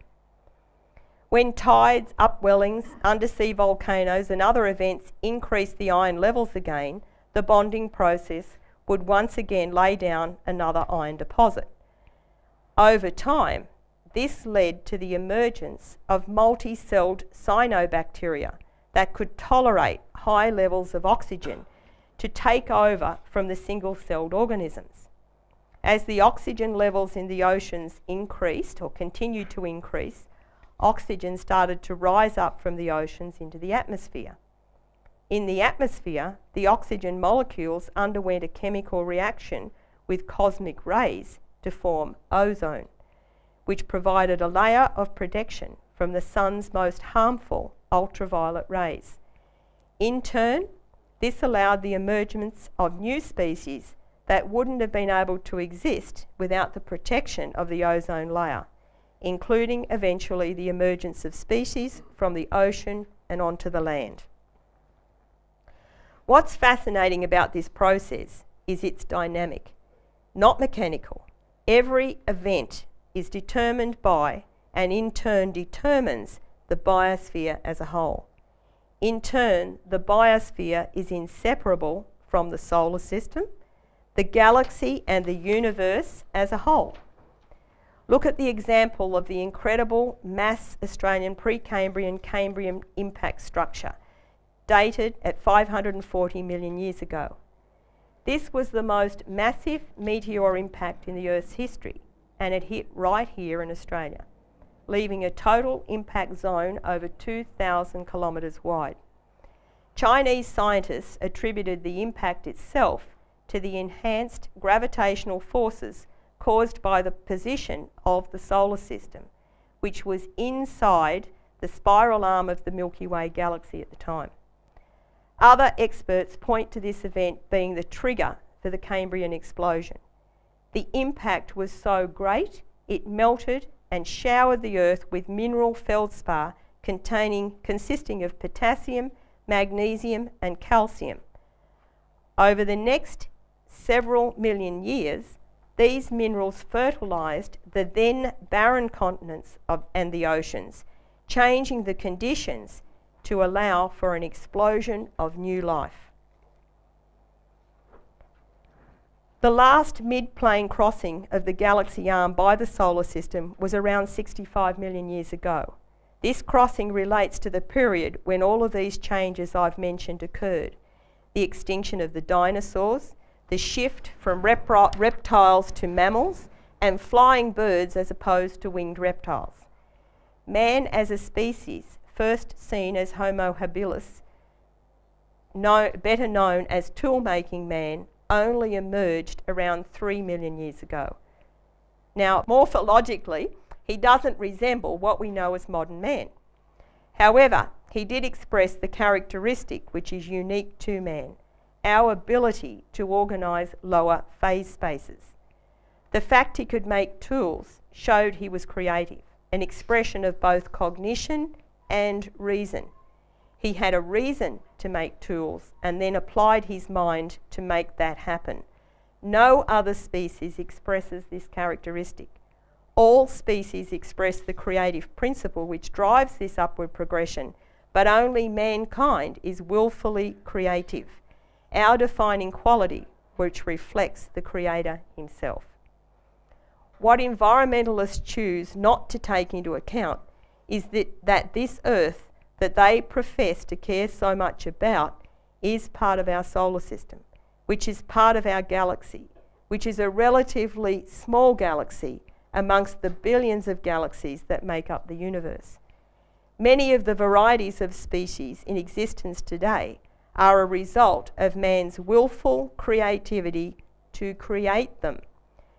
When tides, upwellings, undersea volcanoes and other events increased the iron levels again, the bonding process would once again lay down another iron deposit. Over time, this led to the emergence of multi-celled cyanobacteria that could tolerate high levels of oxygen to take over from the single-celled organisms. As the oxygen levels in the oceans increased or continued to increase, oxygen started to rise up from the oceans into the atmosphere. In the atmosphere, the oxygen molecules underwent a chemical reaction with cosmic rays to form ozone, which provided a layer of protection from the sun's most harmful ultraviolet rays. In turn, this allowed the emergence of new species that wouldn't have been able to exist without the protection of the ozone layer, including eventually the emergence of species from the ocean and onto the land. What's fascinating about this process is its dynamic, not mechanical. Every event is determined by and in turn determines the biosphere as a whole. In turn, the biosphere is inseparable from the solar system, the galaxy and the universe as a whole. Look at the example of the incredible mass Australian Precambrian Cambrian impact structure, dated at 540 million years ago. This was the most massive meteor impact in the Earth's history, and it hit right here in Australia, leaving a total impact zone over 2,000 kilometres wide. Chinese scientists attributed the impact itself to the enhanced gravitational forces caused by the position of the solar system, which was inside the spiral arm of the Milky Way galaxy at the time. Other experts point to this event being the trigger for the Cambrian explosion. The impact was so great, it melted and showered the Earth with mineral feldspar consisting of potassium, magnesium and calcium. Over the next several million years, these minerals fertilised the then barren continents and the oceans, changing the conditions to allow for an explosion of new life. The last mid-plane crossing of the galaxy arm by the solar system was around 65 million years ago. This crossing relates to the period when all of these changes I've mentioned occurred. The extinction of the dinosaurs, the shift from reptiles to mammals, and flying birds as opposed to winged reptiles. Man as a species, first seen as Homo habilis, better known as tool-making man, only emerged around 3 million years ago. Now, morphologically, he doesn't resemble what we know as modern man. However, he did express the characteristic which is unique to man, our ability to organise lower phase spaces. The fact he could make tools showed he was creative, an expression of both cognition and reason. He had a reason to make tools and then applied his mind to make that happen. No other species expresses this characteristic. All species express the creative principle which drives this upward progression, but only mankind is willfully creative, our defining quality which reflects the Creator himself. What environmentalists choose not to take into account is that this Earth that they profess to care so much about is part of our solar system, which is part of our galaxy, which is a relatively small galaxy amongst the billions of galaxies that make up the universe. Many of the varieties of species in existence today are a result of man's willful creativity to create them,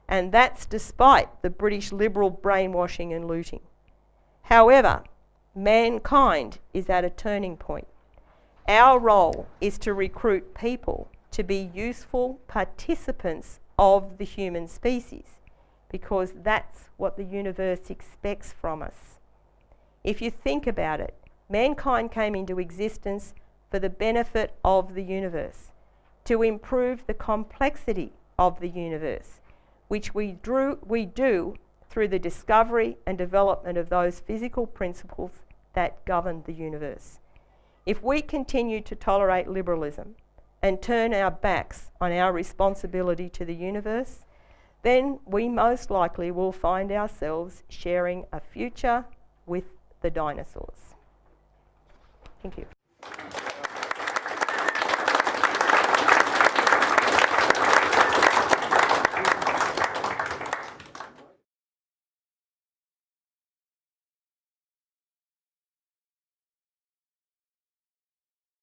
and that's despite the British Liberal brainwashing and looting. However, mankind is at a turning point. Our role is to recruit people to be useful participants of the human species, because that's what the universe expects from us. If you think about it, mankind came into existence for the benefit of the universe, to improve the complexity of the universe, which we do through the discovery and development of those physical principles that govern the universe. If we continue to tolerate liberalism and turn our backs on our responsibility to the universe, then we most likely will find ourselves sharing a future with the dinosaurs. Thank you.